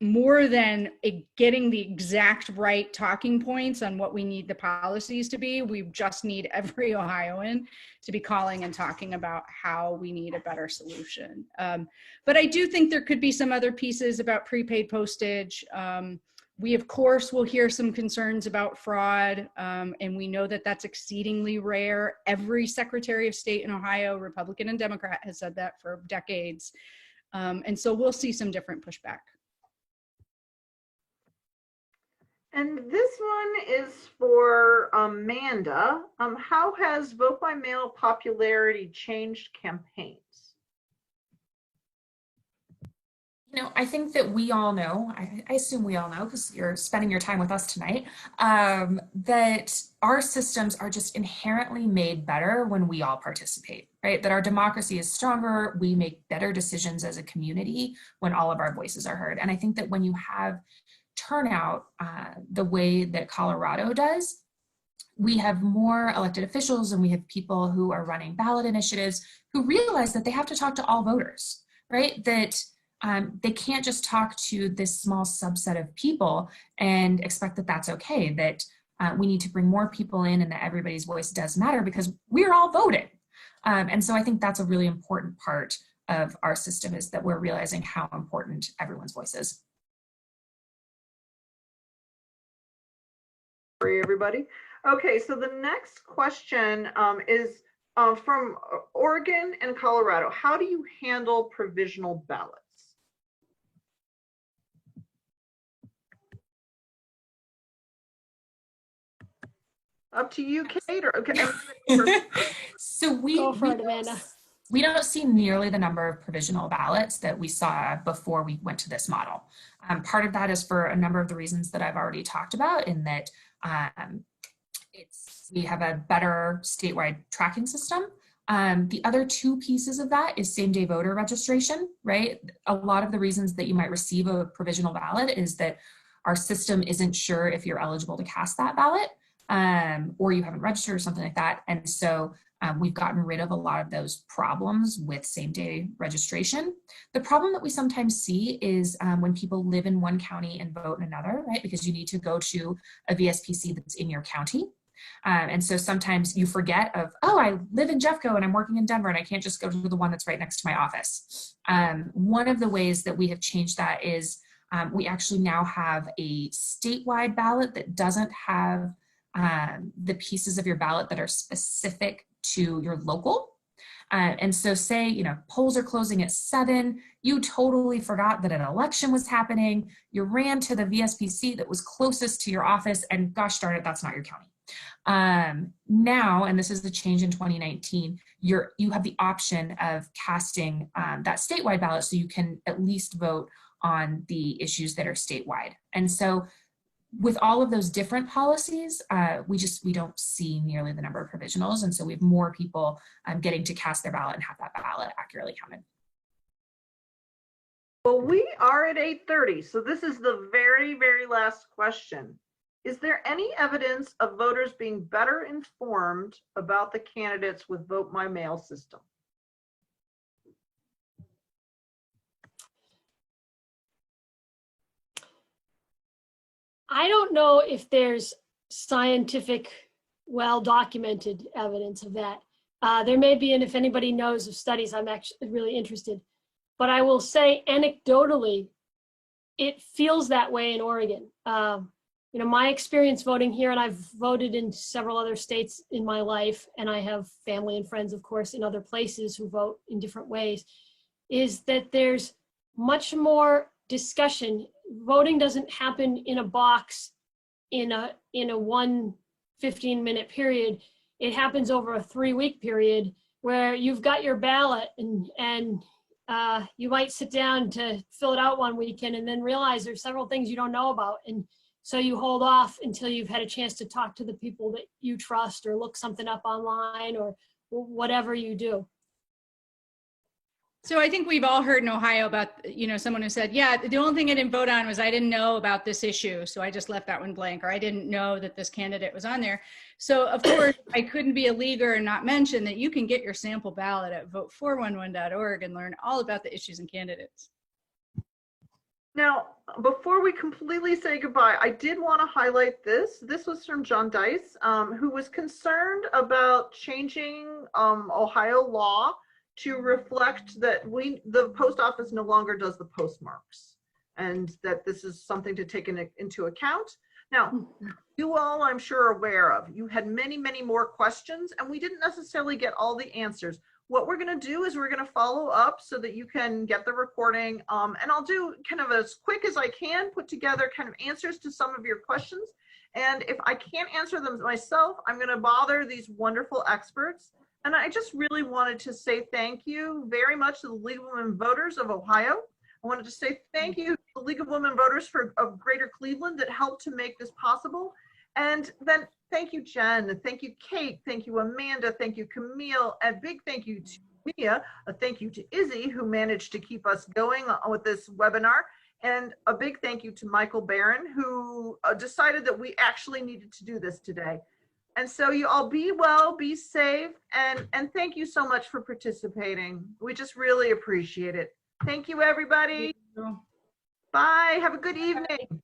more than getting the exact right talking points on what we need the policies to be, we just need every Ohioan to be calling and talking about how we need a better solution. But I do think there could be some other pieces about prepaid postage. We, of course, will hear some concerns about fraud, and we know that that's exceedingly rare. Every Secretary of State in Ohio, Republican and Democrat, has said that for decades. And so we'll see some different pushback. And this one is for Amanda. How has vote by mail popularity changed campaigns? I think that we all know, I assume we all know because you're spending your time with us tonight, that our systems are just inherently made better when we all participate, right? That our democracy is stronger, we make better decisions as a community when all of our voices are heard. And I think that when you have turnout the way that Colorado does, we have more elected officials and we have people who are running ballot initiatives who realize that they have to talk to all voters, right? That they can't just talk to this small subset of people and expect that that's okay, that we need to bring more people in and that everybody's voice does matter because we're all voting. And so I think that's a really important part of our system, is that we're realizing how important everyone's voice is. Everybody. Okay, so the next question is from Oregon and Colorado. How do you handle provisional ballots? Up to you, Kate. Or, okay. So we don't see nearly the number of provisional ballots that we saw before we went to this model. Part of that is for a number of the reasons that I've already talked about, in that we have a better statewide tracking system. The other two pieces of that is same-day voter registration, right? A lot of the reasons that you might receive a provisional ballot is that our system isn't sure if you're eligible to cast that ballot, or you haven't registered or something like that. And so we've gotten rid of a lot of those problems with same-day registration. The problem that we sometimes see is when people live in one county and vote in another, right? Because you need to go to a VSPC that's in your county. And so sometimes you forget of, oh, I live in Jeffco and I'm working in Denver and I can't just go to the one that's right next to my office. One of the ways that we have changed that is we actually now have a statewide ballot that doesn't have the pieces of your ballot that are specific to your local. And so say, polls are closing at 7, you totally forgot that an election was happening, you ran to the VSPC that was closest to your office, and gosh darn it, that's not your county. Now, and this is the change in 2019, you have the option of casting that statewide ballot so you can at least vote on the issues that are statewide. And so with all of those different policies, we don't see nearly the number of provisionals. And so we have more people getting to cast their ballot and have that ballot accurately counted. Well, we are at 8:30. So this is the very, very last question. Is there any evidence of voters being better informed about the candidates with Vote My Mail system? I don't know if there's scientific, well-documented evidence of that. There may be, and if anybody knows of studies, I'm actually really interested. But I will say anecdotally, it feels that way in Oregon. You know, my experience voting here, and I've voted in several other states in my life, and I have family and friends, of course, in other places who vote in different ways, is that there's much more discussion. Voting doesn't happen in a box in a 15-minute period. It happens over a 3-week period where you've got your ballot and you might sit down to fill it out one weekend and then realize there's several things you don't know about. And so you hold off until you've had a chance to talk to the people that you trust or look something up online or whatever you do. So I think we've all heard in Ohio about, you know, someone who said, yeah, the only thing I didn't vote on was I didn't know about this issue. So I just left that one blank, or I didn't know that this candidate was on there. So of course I couldn't be a leaguer and not mention that you can get your sample ballot at vote411.org and learn all about the issues and candidates. Now, before we completely say goodbye, I did want to highlight this. This was from John Dice, who was concerned about changing Ohio law to reflect that the post office no longer does the postmarks, and that this is something to take into account. Now, you all, I'm sure, are aware of. You had many, many more questions, and we didn't necessarily get all the answers. What we're going to do is we're going to follow up so that you can get the recording, and I'll do kind of as quick as I can, put together kind of answers to some of your questions. And if I can't answer them myself, I'm going to bother these wonderful experts. And I just really wanted to say thank you very much to the League of Women Voters of Ohio. I wanted to say thank you to the League of Women Voters of Greater Cleveland that helped to make this possible. And then thank you, Jen. Thank you, Kate. Thank you, Amanda. Thank you, Camille. A big thank you to Mia. A thank you to Izzy, who managed to keep us going with this webinar. And a big thank you to Michael Barron, who decided that we actually needed to do this today. And so you all be well, be safe, and thank you so much for participating. We just really appreciate it. Thank you, everybody. Bye. Have a good evening.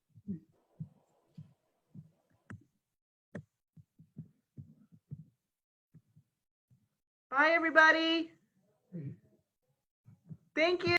Bye, everybody. Thank you.